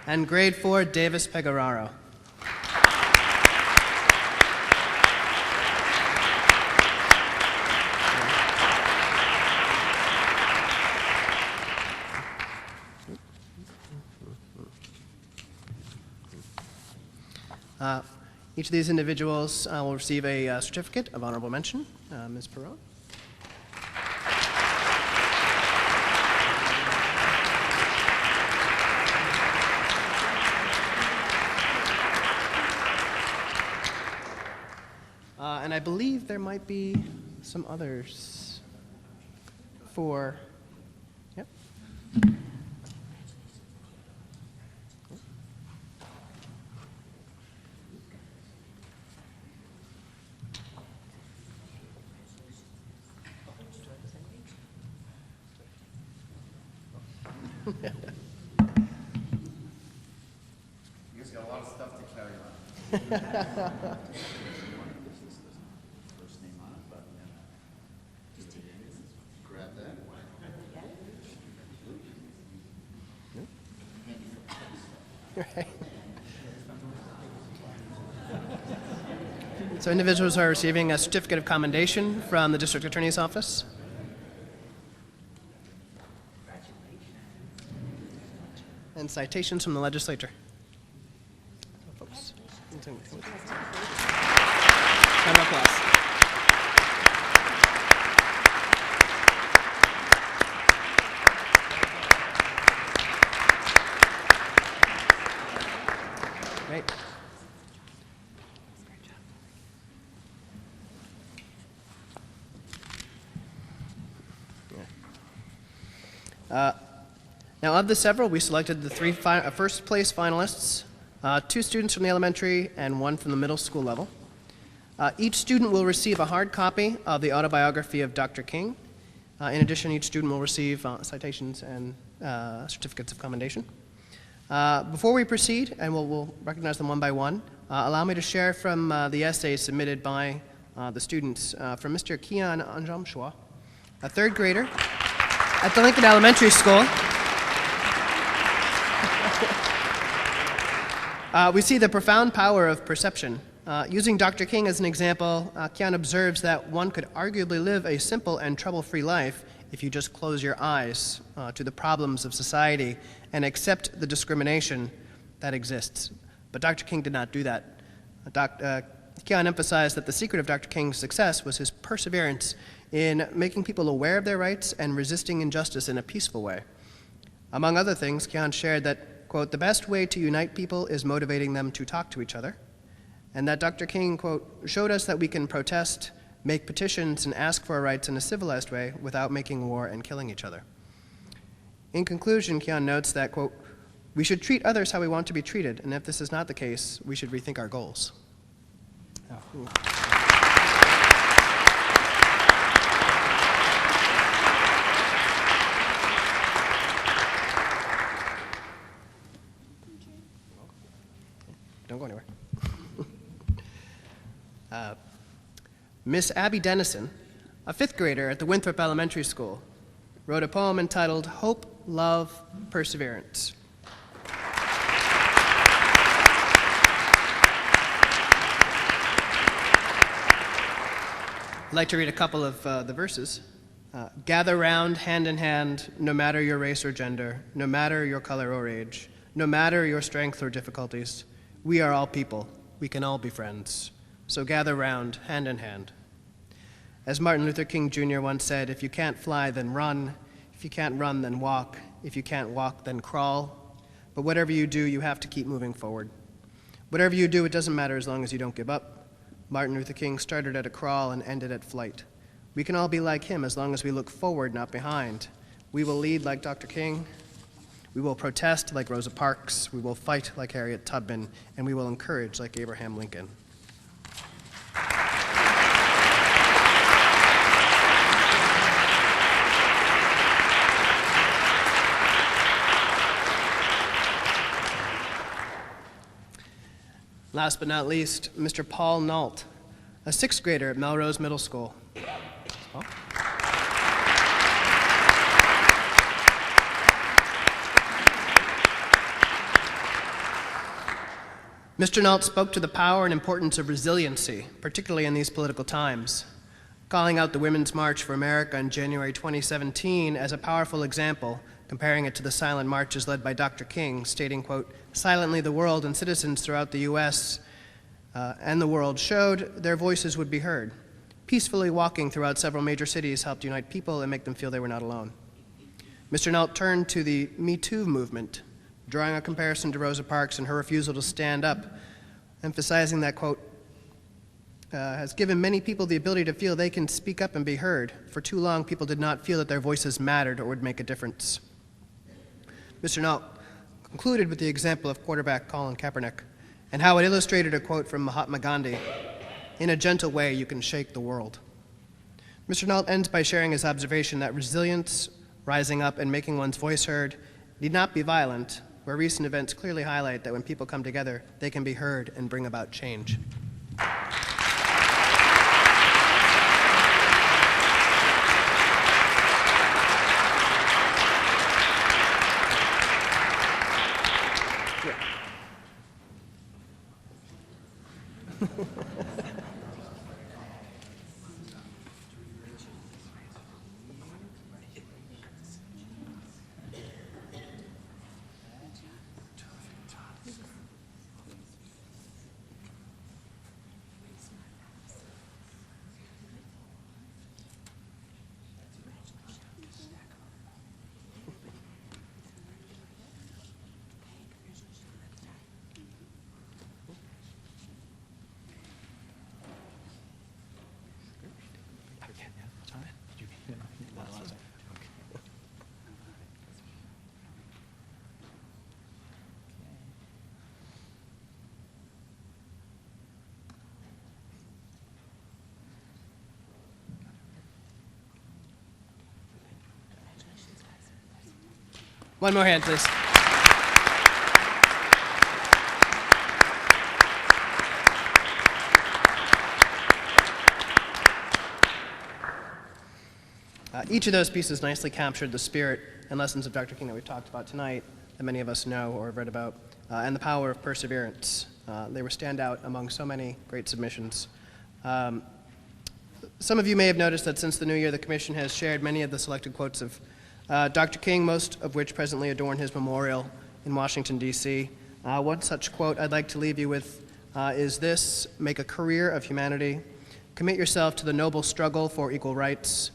And grade 4, Davis Pegararo. Each of these individuals will receive a certificate of honorable mention. Ms. Perron. And I believe there might be some others for, yep. You guys got a lot of stuff to carry on. First name on it, but just grab that. Right. So individuals are receiving a certificate of commendation from the District Attorney's Office. And citations from the legislature. Folks. Round of applause. Great. Now, of the several, we selected the 3 first place finalists, 2 students from the elementary and 1 from the middle school level. Each student will receive a hard copy of the autobiography of Dr. King. In addition, each student will receive citations and certificates of commendation. Before we proceed, and we'll recognize them one by one, allow me to share from the essays submitted by the students from Mr. Kian Anjamshwa, a 3rd grader at the Lincoln Elementary School. We see the profound power of perception. Using Dr. King as an example, Kian observes that one could arguably live a simple and trouble-free life if you just close your eyes to the problems of society and accept the discrimination that exists. But Dr. King did not do that. Kian emphasized that the secret of Dr. King's success was his perseverance in making people aware of their rights and resisting injustice in a peaceful way. Among other things, Kian shared that, quote, the best way to unite people is motivating them to talk to each other, and that Dr. King, quote, showed us that we can protest, make petitions, and ask for our rights in a civilized way without making war and killing each other. In conclusion, Kian notes that, quote, we should treat others how we want to be treated, and if this is not the case, we should rethink our goals. Oh, don't go anywhere. Miss Abby Dennison, a 5th grader at the Winthrop Elementary School, wrote a poem entitled Hope, Love, Perseverance. I'd like to read a couple of the verses. Gather round, hand in hand, no matter your race or gender, no matter your color or age, no matter your strength or difficulties. We are all people. We can all be friends. So gather round, hand in hand. As Martin Luther King Jr. once said, if you can't fly, then run. If you can't run, then walk. If you can't walk, then crawl. But whatever you do, you have to keep moving forward. Whatever you do, it doesn't matter as long as you don't give up. Martin Luther King started at a crawl and ended at flight. We can all be like him as long as we look forward, not behind. We will lead like Dr. King. We will protest like Rosa Parks. We will fight like Harriet Tubman. And we will encourage like Abraham Lincoln. Last but not least, Mr. Paul Nault, a sixth grader at Melrose Middle School. Paul? Mr. Nault spoke to the power and importance of resiliency, particularly in these political times, calling out the Women's March for America in January 2017 as a powerful example, comparing it to the silent marches led by Dr. King, stating, quote, silently the world and citizens throughout the U.S. And the world showed their voices would be heard. Peacefully walking throughout several major cities helped unite people and make them feel they were not alone. Mr. Nault turned to the Me Too movement, drawing a comparison to Rosa Parks and her refusal to stand up, emphasizing that, quote, has given many people the ability to feel they can speak up and be heard. For too long, people did not feel that their voices mattered or would make a difference. Mr. Nault concluded with the example of quarterback Colin Kaepernick and how it illustrated a quote from Mahatma Gandhi, in a gentle way you can shake the world. Mr. Nault ends by sharing his observation that resilience, rising up and making one's voice heard, need not be violent, where recent events clearly highlight that when people come together, they can be heard and bring about change. One more hand, please. Each of those pieces nicely captured the spirit and lessons of Dr. King that we talked about tonight, that many of us know or have read about, and the power of perseverance. They were standout among so many great submissions. Some of you may have noticed that since the new year, the Commission has shared many of the selected quotes of Dr. King, most of which presently adorn his memorial in Washington, D.C. One such quote I'd like to leave you with is this: make a career of humanity, commit yourself to the noble struggle for equal rights.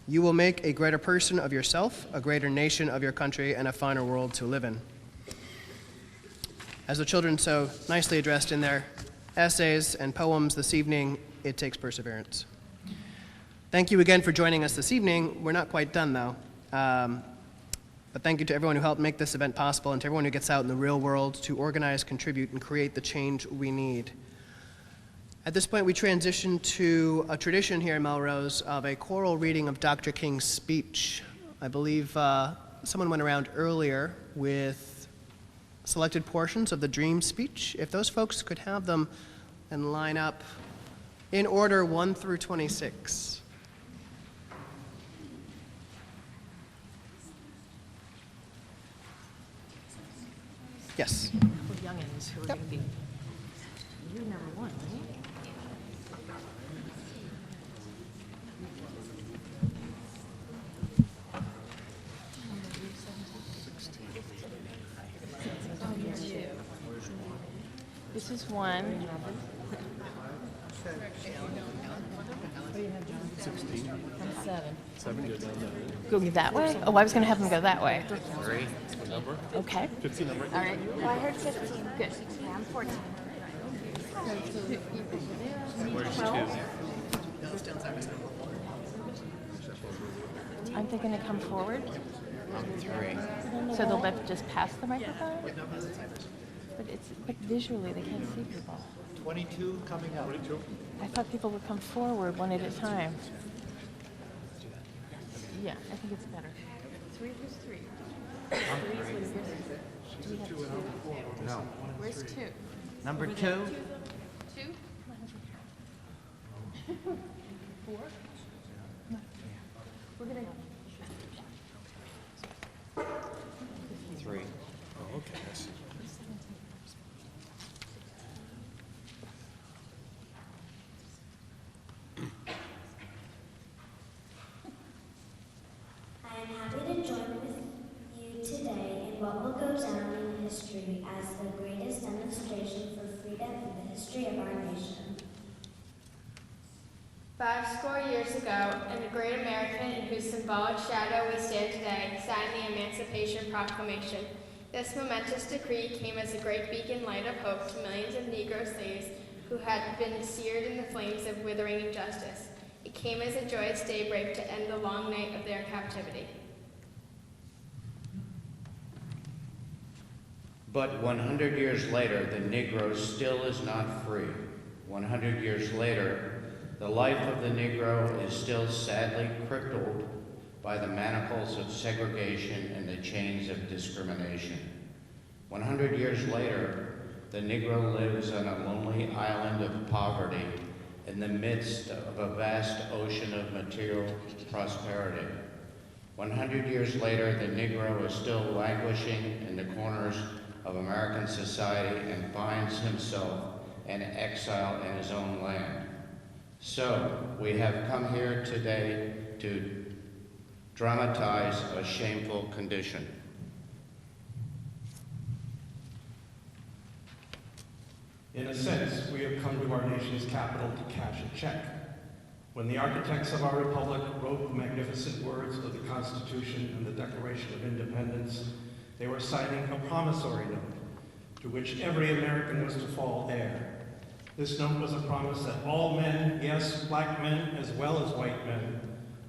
You will make a greater person of yourself, a greater nation of your country, and a finer world to live in. As the children so nicely addressed in their essays and poems this evening, it takes perseverance. Thank you again for joining us this evening. We're not quite done, though. But thank you to everyone who helped make this event possible and to everyone who gets out in the real world to organize, contribute, and create the change we need. At this point, we transition to a tradition here in Melrose of a choral reading of Dr. King's speech. I believe someone went around earlier with selected portions of the Dream speech. If those folks could have them and line up in order 1 through 26. Yes. A couple youngins who are going to be. You're number one, right? This is one. 16. And 7. 7 goes down that. Go that way? Oh, I was going to have them go that way. 3. What number? Okay. 15 number. All right. Oh, I heard 15. Good. Yeah, I'm 14. Where's 2? I'm thinking to come forward. 3. So they'll let just pass the microphone? But visually they can't see people. 22 coming up. 22. I thought people would come forward one at a time. Yeah, I think it's better. 3, who's 3? No. Where's 2? Number 2. 2? 4? We're gonna 3. Oh, okay. I see. I am happy to join with you today in what will go down in history as the greatest demonstration for freedom in the history of our nation. 50 years ago, and the great American in whose symbolic shadow we stand today, signed the Emancipation Proclamation. This momentous decree came as a great beacon light of hope to millions of Negro slaves who had been seared in the flames of withering injustice. It came as a joyous daybreak to end the long night of their captivity. But 100 years later, the Negro still is not free. 100 years later, the life of the Negro is still sadly crippled by the manacles of segregation and the chains of discrimination. 100 years later, the Negro lives on a lonely island of poverty in the midst of a vast ocean of material prosperity. 100 years later, the Negro is still languishing in the corners of American society and finds himself in exile in his own land. So, we have come here today to dramatize a shameful condition. In a sense, we have come to our nation's capital to cash a check. When the architects of our republic wrote the magnificent words of the Constitution and the Declaration of Independence, they were signing a promissory note to which every American was to fall heir. This note was a promise that all men, yes, black men as well as white men,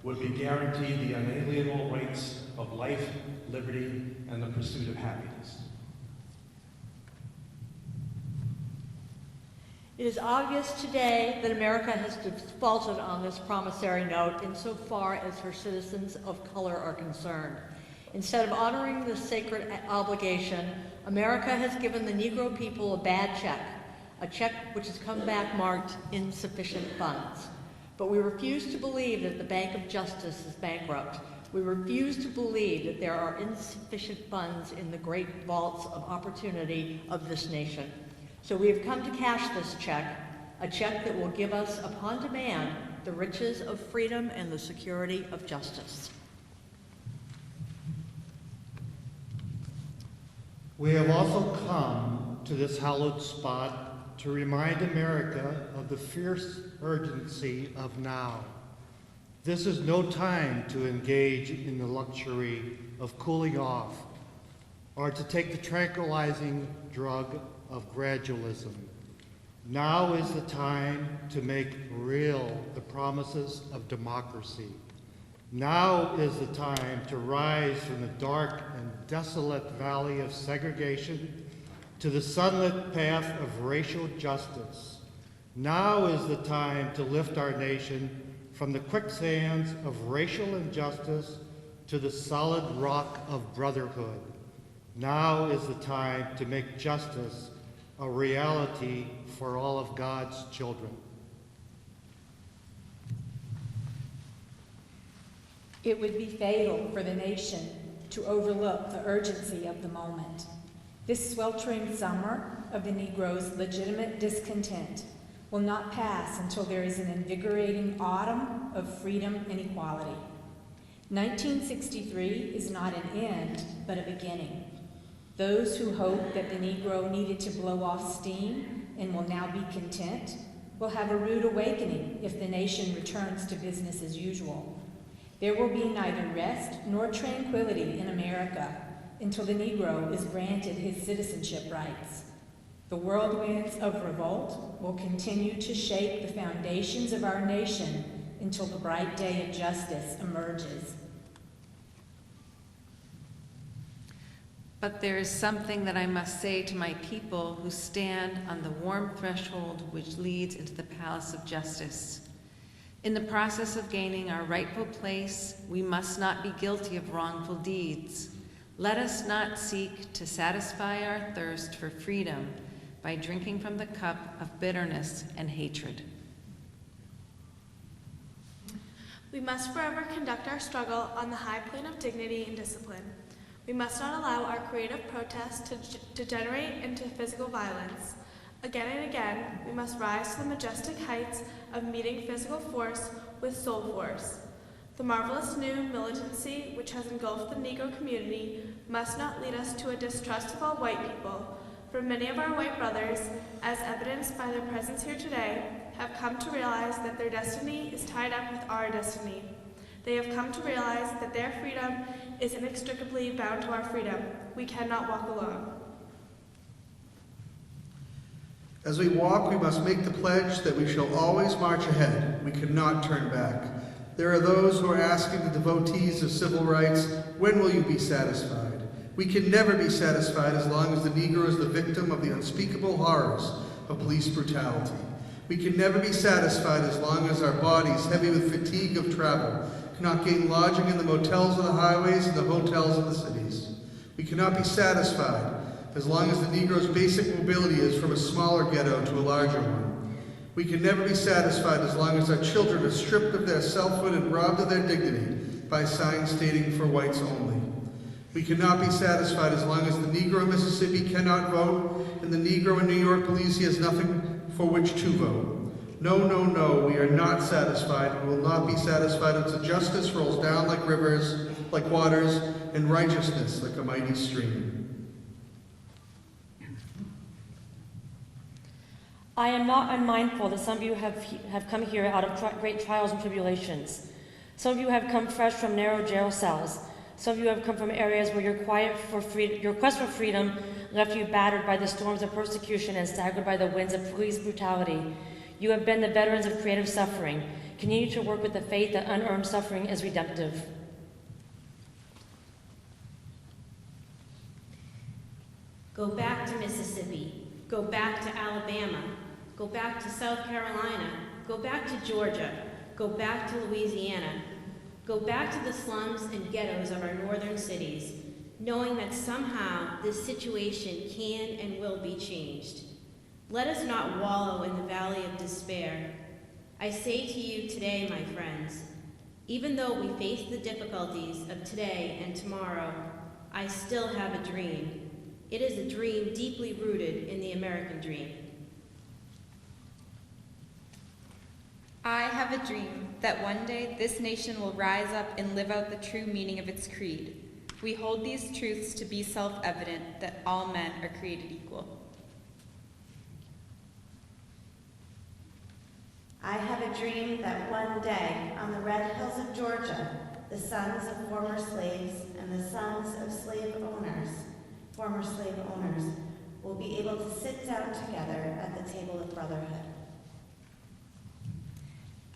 would be guaranteed the unalienable rights of life, liberty, and the pursuit of happiness. It is obvious today that America has defaulted on this promissory note insofar as her citizens of color are concerned. Instead of honoring this sacred obligation, America has given the Negro people a bad check, a check which has come back marked insufficient funds. But we refuse to believe that the Bank of Justice is bankrupt. We refuse to believe that there are insufficient funds in the great vaults of opportunity of this nation. So we have come to cash this check, a check that will give us, upon demand, the riches of freedom and the security of justice. We have also come to this hallowed spot to remind America of the fierce urgency of now. This is no time to engage in the luxury of cooling off or to take the tranquilizing drug of gradualism. Now is the time to make real the promises of democracy. Now is the time to rise from the dark and desolate valley of segregation to the sunlit path of racial justice. Now is the time to lift our nation from the quicksands of racial injustice to the solid rock of brotherhood. Now is the time to make justice a reality for all of God's children. It would be fatal for the nation to overlook the urgency of the moment. This sweltering summer of the Negro's legitimate discontent will not pass until there is an invigorating autumn of freedom and equality. 1963 is not an end, but a beginning. Those who hoped that the Negro needed to blow off steam and will now be content will have a rude awakening if the nation returns to business as usual. There will be neither rest nor tranquility in America until the Negro is granted his citizenship rights. The whirlwinds of revolt will continue to shake the foundations of our nation until the bright day of justice emerges. But there is something that I must say to my people who stand on the warm threshold which leads into the palace of justice. In the process of gaining our rightful place, we must not be guilty of wrongful deeds. Let us not seek to satisfy our thirst for freedom by drinking from the cup of bitterness and hatred. We must forever conduct our struggle on the high plane of dignity and discipline. We must not allow our creative protest to degenerate into physical violence. Again and again, we must rise to the majestic heights of meeting physical force with soul force. The marvelous new militancy which has engulfed the Negro community must not lead us to a distrust of all white people, for many of our white brothers, as evidenced by their presence here today, have come to realize that their destiny is tied up with our destiny. They have come to realize that their freedom is inextricably bound to our freedom. We cannot walk alone. As we walk, we must make the pledge that we shall always march ahead. We cannot turn back. There are those who are asking the devotees of civil rights, when will you be satisfied? We can never be satisfied as long as the Negro is the victim of the unspeakable horrors of police brutality. We can never be satisfied as long as our bodies, heavy with fatigue of travel, cannot gain lodging in the motels of the highways and the hotels of the cities. We cannot be satisfied as long as the Negro's basic mobility is from a smaller ghetto to a larger one. We can never be satisfied as long as our children are stripped of their selfhood and robbed of their dignity by signs stating for whites only. We cannot be satisfied as long as the Negro in Mississippi cannot vote and the Negro in New York believes he has nothing for which to vote. No, no, no, we are not satisfied and will not be satisfied until justice rolls down like rivers, like waters, and righteousness like a mighty stream. I am not unmindful that some of you have come here out of great trials and tribulations. Some of you have come fresh from narrow jail cells. Some of you have come from areas where your quest for freedom left you battered by the storms of persecution and staggered by the winds of police brutality. You have been the veterans of creative suffering. Continue to work with the faith that unearned suffering is redemptive. Go back to Mississippi. Go back to Alabama. Go back to South Carolina. Go back to Georgia. Go back to Louisiana. Go back to the slums and ghettos of our northern cities, knowing that somehow this situation can and will be changed. Let us not wallow in the valley of despair. I say to you today, my friends, even though we face the difficulties of today and tomorrow, I still have a dream. It is a dream deeply rooted in the American dream. I have a dream that one day this nation will rise up and live out the true meaning of its creed. We hold these truths to be self-evident, that all men are created equal. I have a dream that one day, on the red hills of Georgia, the sons of former slaves and the sons of former slave owners, will be able to sit down together at the table of brotherhood.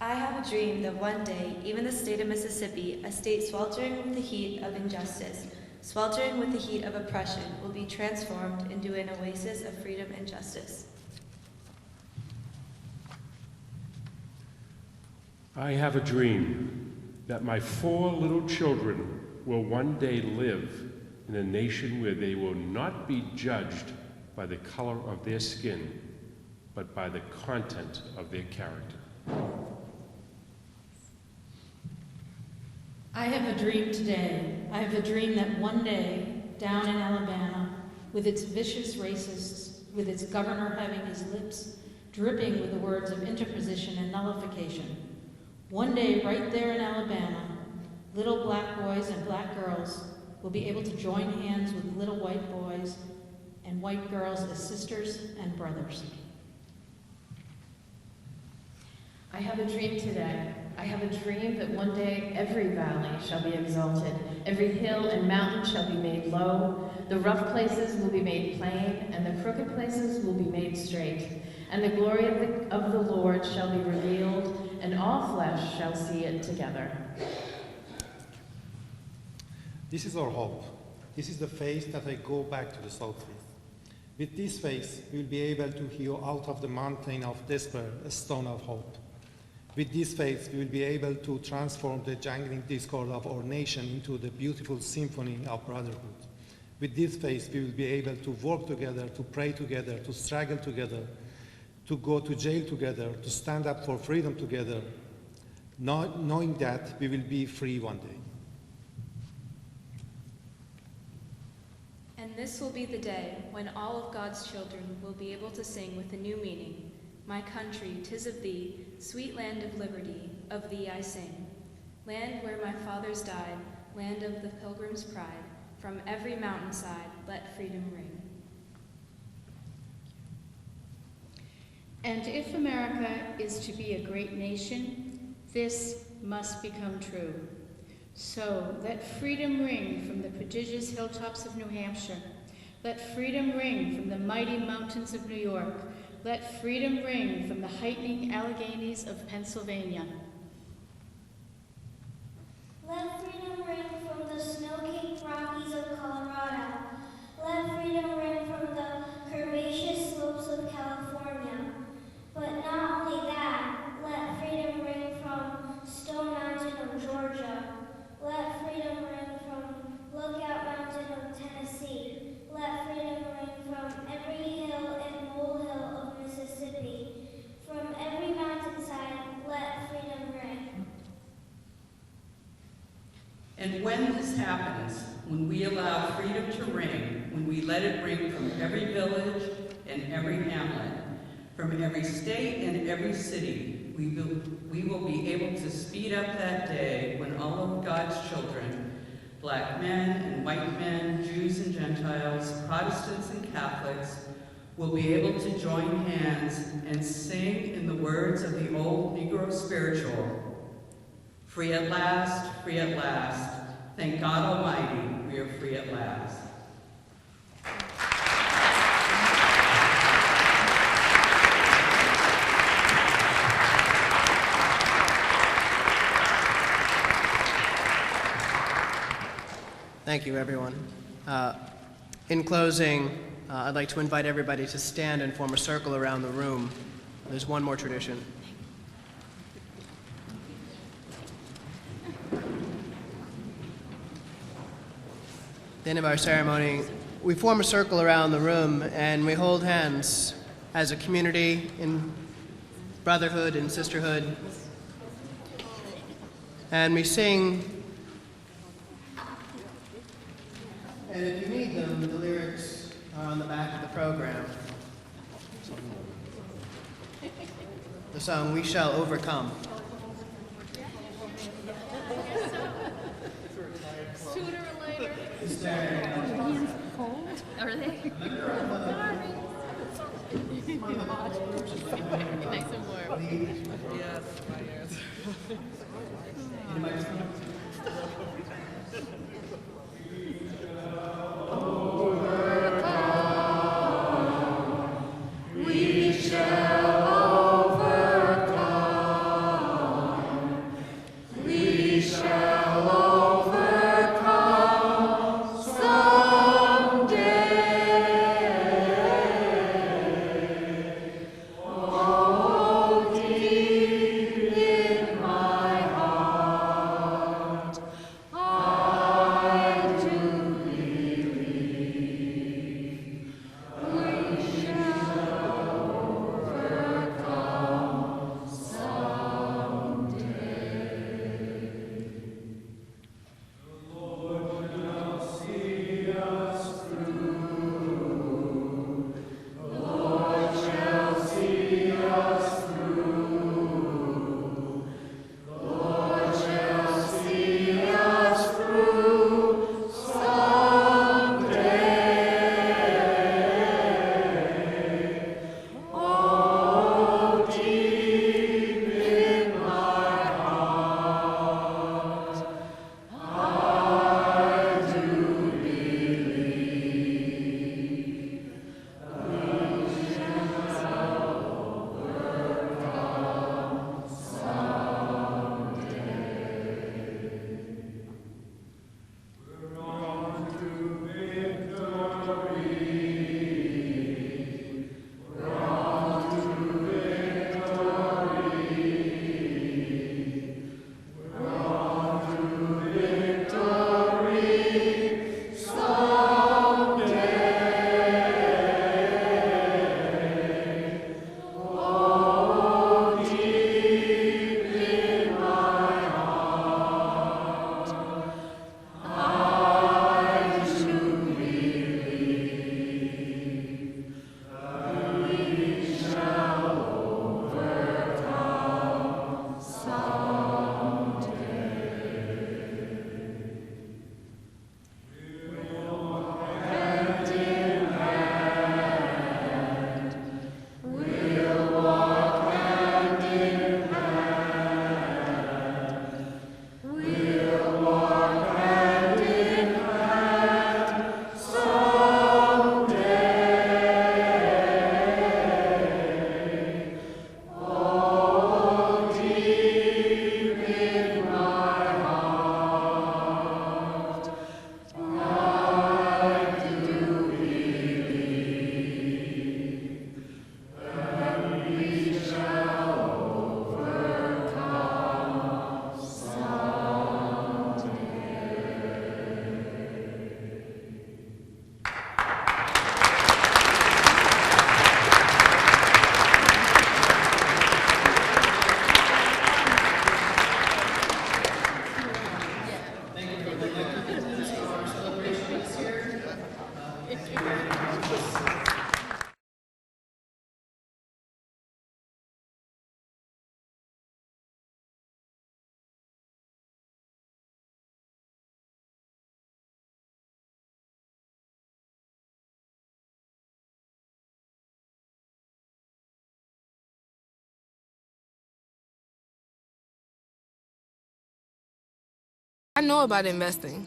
I have a dream that one day, even the state of Mississippi, a state sweltering with the heat of injustice, sweltering with the heat of oppression, will be transformed into an oasis of freedom and justice. I have a dream that my 4 little children will one day live in a nation where they will not be judged by the color of their skin, but by the content of their character. I have a dream today. I have a dream that one day, down in Alabama, with its vicious racists, with its governor having his lips dripping with the words of interposition and nullification, one day right there in Alabama, little black boys and black girls will be able to join hands with little white boys and white girls as sisters and brothers. I have a dream today. I have a dream that one day every valley shall be exalted, every hill and mountain shall be made low, the rough places will be made plain, and the crooked places will be made straight. And the glory of the Lord shall be revealed, and all flesh shall see it together. This is our hope. This is the faith that I go back to the south with. With this faith, we will be able to hew out of the mountain of despair a stone of hope. With this faith, we will be able to transform the jangling discord of our nation into the beautiful symphony of brotherhood. With this faith, we will be able to work together, to pray together, to struggle together, to go to jail together, to stand up for freedom together, knowing that we will be free one day. And this will be the day when all of God's children will be able to sing with a new meaning. My country, 'tis of thee, sweet land of liberty, of thee I sing. Land where my fathers died, land of the pilgrim's pride, from every mountainside let freedom ring. And if America is to be a great nation, this must become true. So let freedom ring from the prodigious hilltops of New Hampshire. Let freedom ring from the mighty mountains of New York. Let freedom ring from the heightening Alleghenies of Pennsylvania. Let freedom ring from the snow-capped Rockies of Colorado. Let freedom ring from the curvaceous slopes of California. But not only that, let freedom ring from Stone Mountain of Georgia. Let freedom ring from Lookout Mountain of Tennessee. Let freedom ring from every hill and molehill of Mississippi. From every mountainside, let freedom ring. And when this happens, when we allow freedom to ring, when we let it ring from every village and every hamlet, from every state and every city, we will be able to speed up that day when all of God's children, black men and white men, Jews and Gentiles, Protestants and Catholics, will be able to join hands and sing in the words of the old Negro spiritual, free at last, thank God Almighty, we are free at last. Thank you, everyone. In closing, I'd like to invite everybody to stand and form a circle around the room. There's one more tradition. At the end of our ceremony, we form a circle around the room and we hold hands as a community in brotherhood and sisterhood. And we sing. And if you need them, the lyrics are on the back of the program. The song, We Shall Overcome. Sooner or later. Is there Your hands cold? Are they? Nice and warm. Yes, my ears. We shall overcome. We shall overcome someday. Oh, deep in my heart, I I know about investing.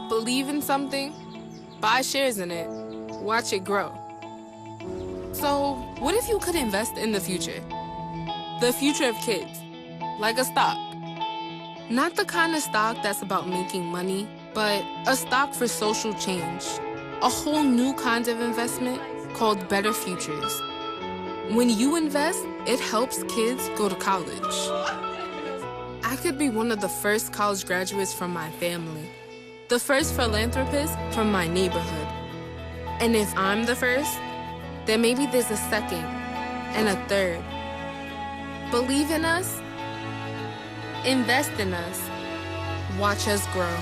Believe in something, buy shares in it, watch it grow. So, what if you could invest in the future? The future of kids, like a stock. Not the kind of stock that's about making money, but a stock for social change. A whole new kind of investment called Better Futures. When you invest, it helps kids go to college. I could be one of the first college graduates from my family, the first philanthropist from my neighborhood. And if I'm the first, then maybe there's a second and a third. Believe in us, invest in us, watch us grow.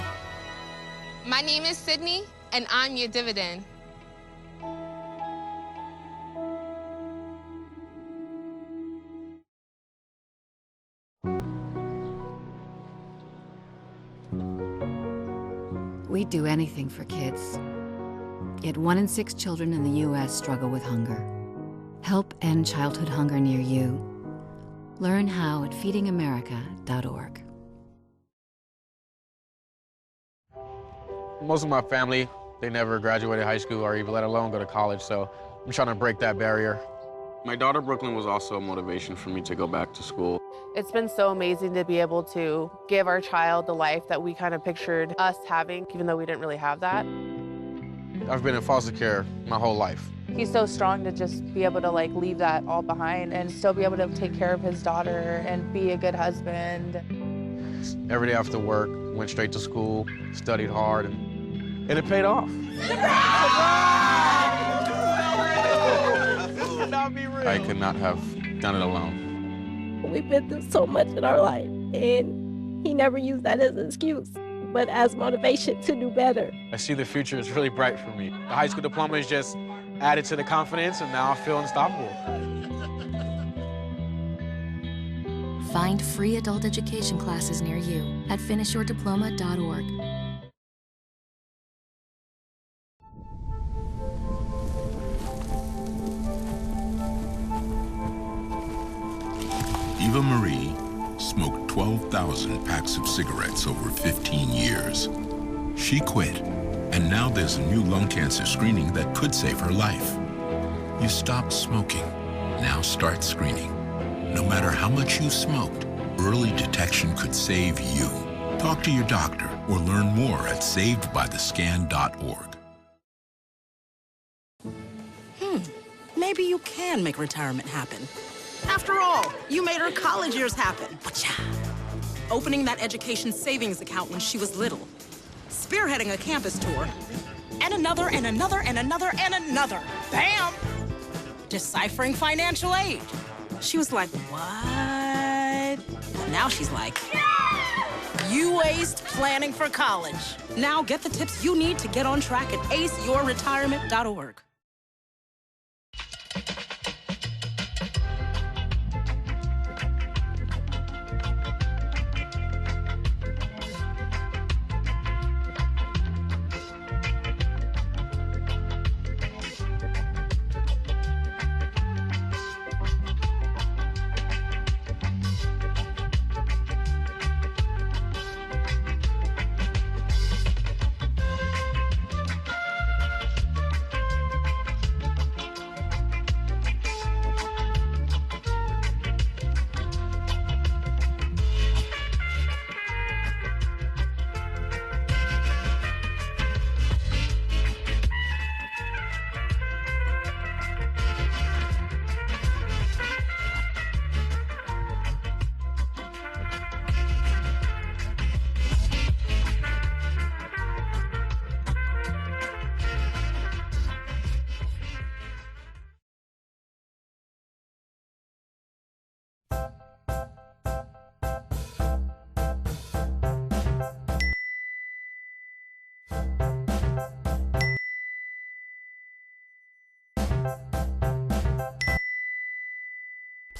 My name is Sydney, and I'm your dividend. We'd do anything for kids. Yet 1 in 6 children in the U.S. struggle with hunger. Help end childhood hunger near you. Learn how at feedingamerica.org. Most of my family, they never graduated high school or even let alone go to college, so I'm trying to break that barrier. My daughter Brooklyn was also a motivation for me to go back to school. It's been so amazing to be able to give our child the life that we kind of pictured us having, even though we didn't really have that. I've been in foster care my whole life. He's so strong to just be able to leave that all behind and still be able to take care of his daughter and be a good husband. Every day after work, went straight to school, studied hard, and it paid off. I could not have done it alone. We've been through so much in our life, and he never used that as an excuse, but as motivation to do better. I see the future is really bright for me. The high school diploma is just added to the confidence, and now I feel unstoppable. Find free adult education classes near you at finishyourdiploma.org. Eva Marie smoked 12,000 packs of cigarettes over 15 years. She quit, and now there's a new lung cancer screening that could save her life. You stopped smoking. Now start screening. No matter how much you smoked, early detection could save you. Talk to your doctor or learn more at savedbythescan.org. Maybe you can make retirement happen. After all, you made her college years happen. Opening that education savings account when she was little. Spearheading a campus tour. And another, and another, and another, and another. Bam! Deciphering financial aid. She was like, what? Now she's like, you aced planning for college. Now get the tips you need to get on track at aceyourretirement.org.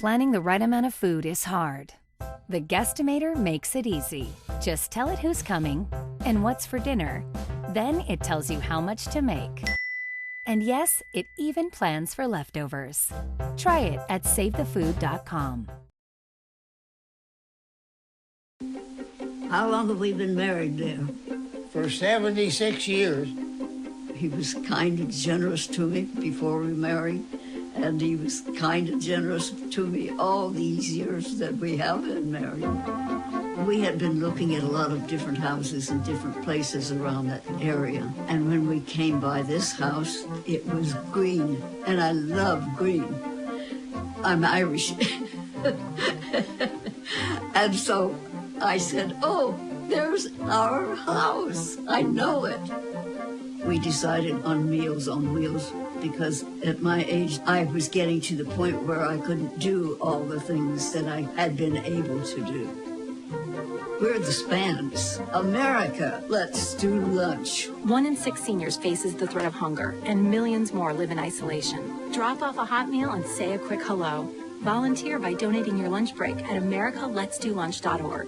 Planning the right amount of food is hard. The Guestimator makes it easy. Just tell it who's coming and what's for dinner. Then it tells you how much to make. And yes, it even plans for leftovers. Try it at SaveTheFood.com. How long have we been married there? For 76 years. He was kind and generous to me before we married, and he was kind and generous to me all these years that we have been married. We had been looking at a lot of different houses in different places around that area, and when we came by this house, it was green, and I love green. I'm Irish. And so I said, oh, there's our house. I know it. We decided on Meals on Wheels because at my age, I was getting to the point where I couldn't do all the things that I had been able to do. We're the Spans. America, let's do lunch. 1 in 6 seniors faces the threat of hunger, and millions more live in isolation. Drop off a hot meal and say a quick hello. Volunteer by donating your lunch break at americaletsdolunch.org.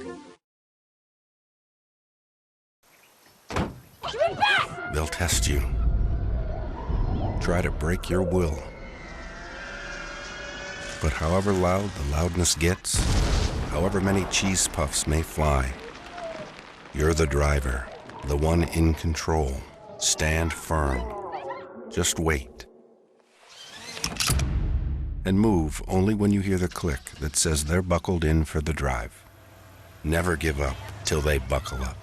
They'll test you. Try to break your will. But however loud the loudness gets, however many cheese puffs may fly, you're the driver, the one in control. Stand firm. Just wait. And move only when you hear the click that says they're buckled in for the drive. Never give up till they buckle up.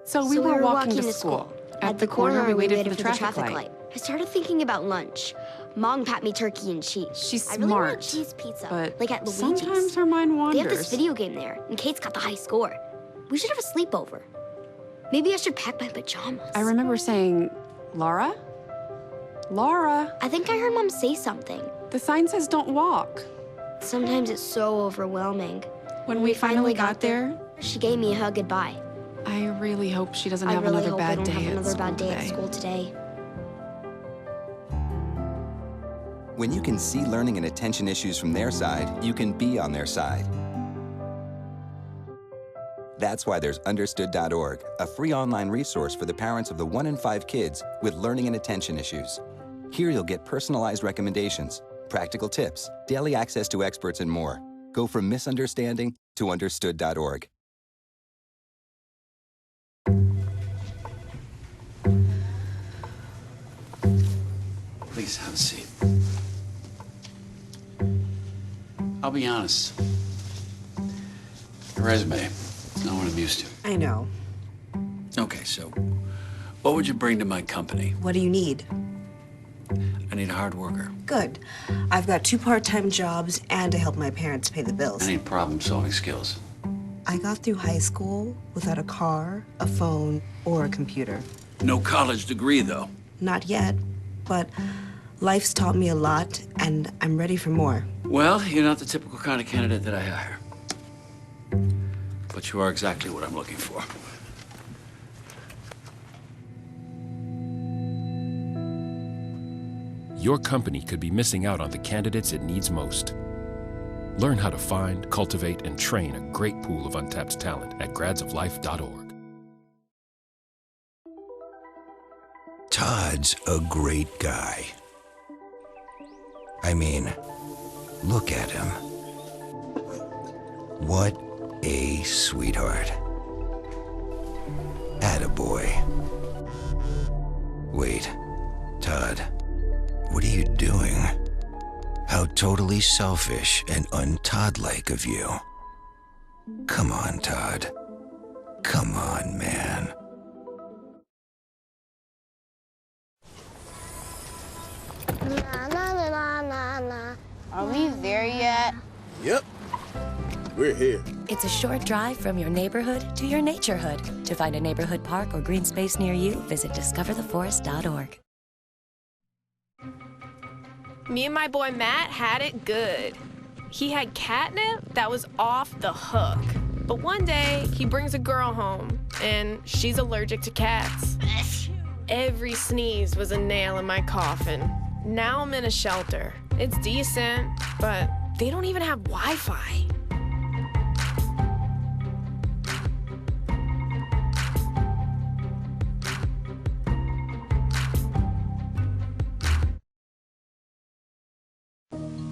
So we were walking to school. At the corner, we waited for the traffic light. I started thinking about lunch. Mom pat me turkey and cheese. She's I really smart, want cheese pizza, but like at Luigi's. sometimes her mind wanders. They have this video game there, and Kate's got the high score. We should have a sleepover. Maybe I should pack my pajamas. I remember saying, Laura? Laura? I think I heard Mom say something. The sign says don't walk. Sometimes it's so overwhelming. When we finally got there, she gave me a hug goodbye. I really hope she doesn't I have really another hope I bad don't day have at another school bad day at today. school today. When you can see learning and attention issues from their side, you can be on their side. That's why there's Understood.org, a free online resource for the parents of the 1 in 5 kids with learning and attention issues. Here you'll get personalized recommendations, practical tips, daily access to experts, and more. Go from misunderstanding to Understood.org. Please have a seat. I'll be honest. Your resume is not what I'm used to. I know. Okay, so what would you bring to my company? What do you need? I need a hard worker. Good. I've got 2 part-time jobs and to help my parents pay the bills. I need problem-solving skills. I got through high school without a car, a phone, or a computer. No college degree, though. Not yet, but life's taught me a lot, and I'm ready for more. Well, you're not the typical kind of candidate that I hire. But you are exactly what I'm looking for. Your company could be missing out on the candidates it needs most. Learn how to find, cultivate, and train a great pool of untapped talent at gradsoflife.org. Todd's a great guy. I mean, look at him. What a sweetheart. Attaboy. Wait, Todd, what are you doing? How totally selfish and un-Todd-like of you. Come on, Todd. Come on, man. Are we there yet? Yep. We're here. It's a short drive from your neighborhood to your naturehood. To find a neighborhood park or green space near you, visit discovertheforest.org. Me and my boy Matt had it good. He had catnip that was off the hook. But one day, he brings a girl home, and she's allergic to cats. Every sneeze was a nail in my coffin. Now I'm in a shelter. It's decent, but they don't even have Wi-Fi.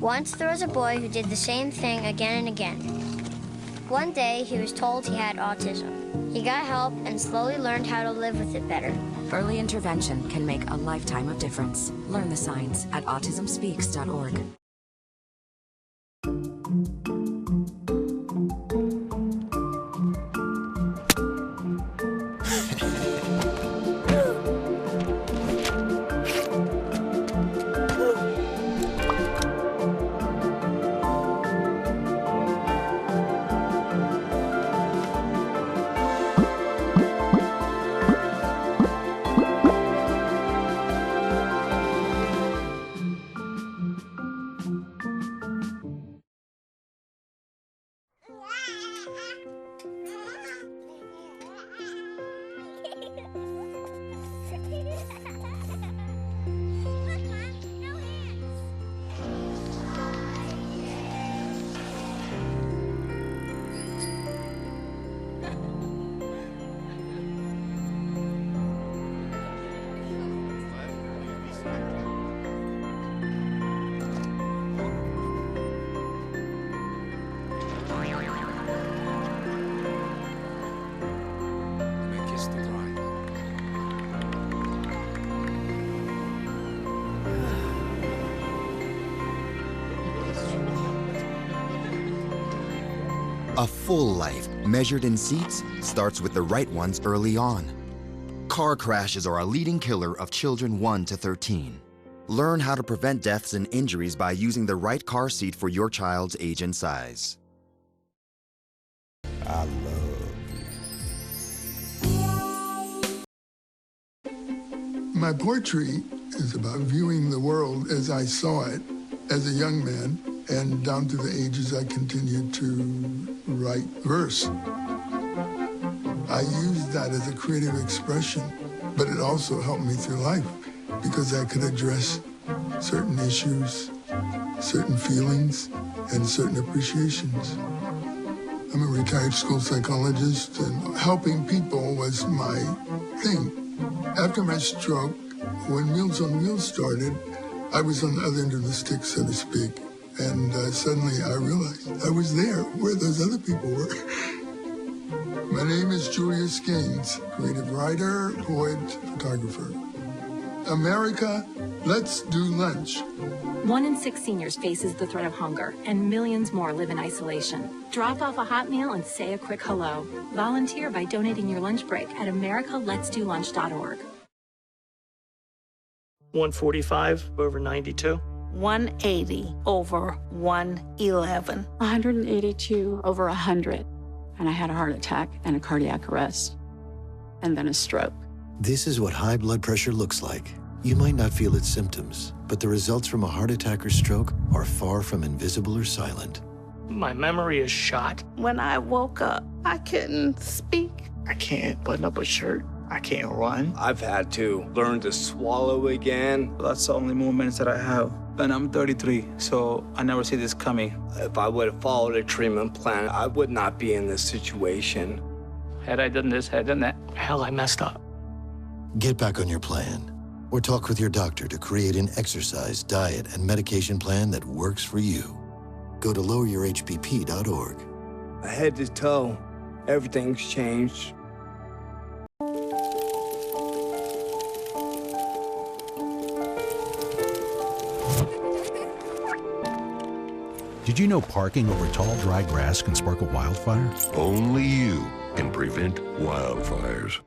Once there was a boy who did the same thing again and again. One day, he was told he had autism. He got help and slowly learned how to live with it better. Early intervention can make a lifetime of difference. Learn the signs at autismspeaks.org. A full life, measured in seats, starts with the right ones early on. Car crashes are a leading killer of children 1 to 13. Learn how to prevent deaths and injuries by using the right car seat for your child's age and size. I love you. My poetry is about viewing the world as I saw it as a young man, and down to the ages I continued to write verse. I used that as a creative expression, but it also helped me through life because I could address certain issues, certain feelings, and certain appreciations. I'm a retired school psychologist, and helping people was my thing. After my stroke, when Meals on Wheels started, I was on the other end of the stick, so to speak. And suddenly I realized I was there where those other people were. My name is Julius Gaines, creative writer, poet, photographer. America, let's do lunch. 1 in 6 seniors faces the threat of hunger, and millions more live in isolation. Drop off a hot meal and say a quick hello. Volunteer by donating your lunch break at americaletsdolunch.org. 145 over 92. 180 over 111. 182 over 100. And I had a heart attack and a cardiac arrest. And then a stroke. This is what high blood pressure looks like. You might not feel its symptoms, but the results from a heart attack or stroke are far from invisible or silent. My memory is shot. When I woke up, I couldn't speak. I can't button up a shirt. I can't run. I've had to learn to swallow again. That's the only moments that I have. And I'm 33, so I never see this coming. If I would have followed a treatment plan, I would not be in this situation. Had I done this, had I done that, hell, I messed up. Get back on your plan, or talk with your doctor to create an exercise, diet, and medication plan that works for you. Go to loweryourhbp.org. Head to toe, everything's changed. Did you know parking over tall, dry grass can spark a wildfire? Only you can prevent wildfires.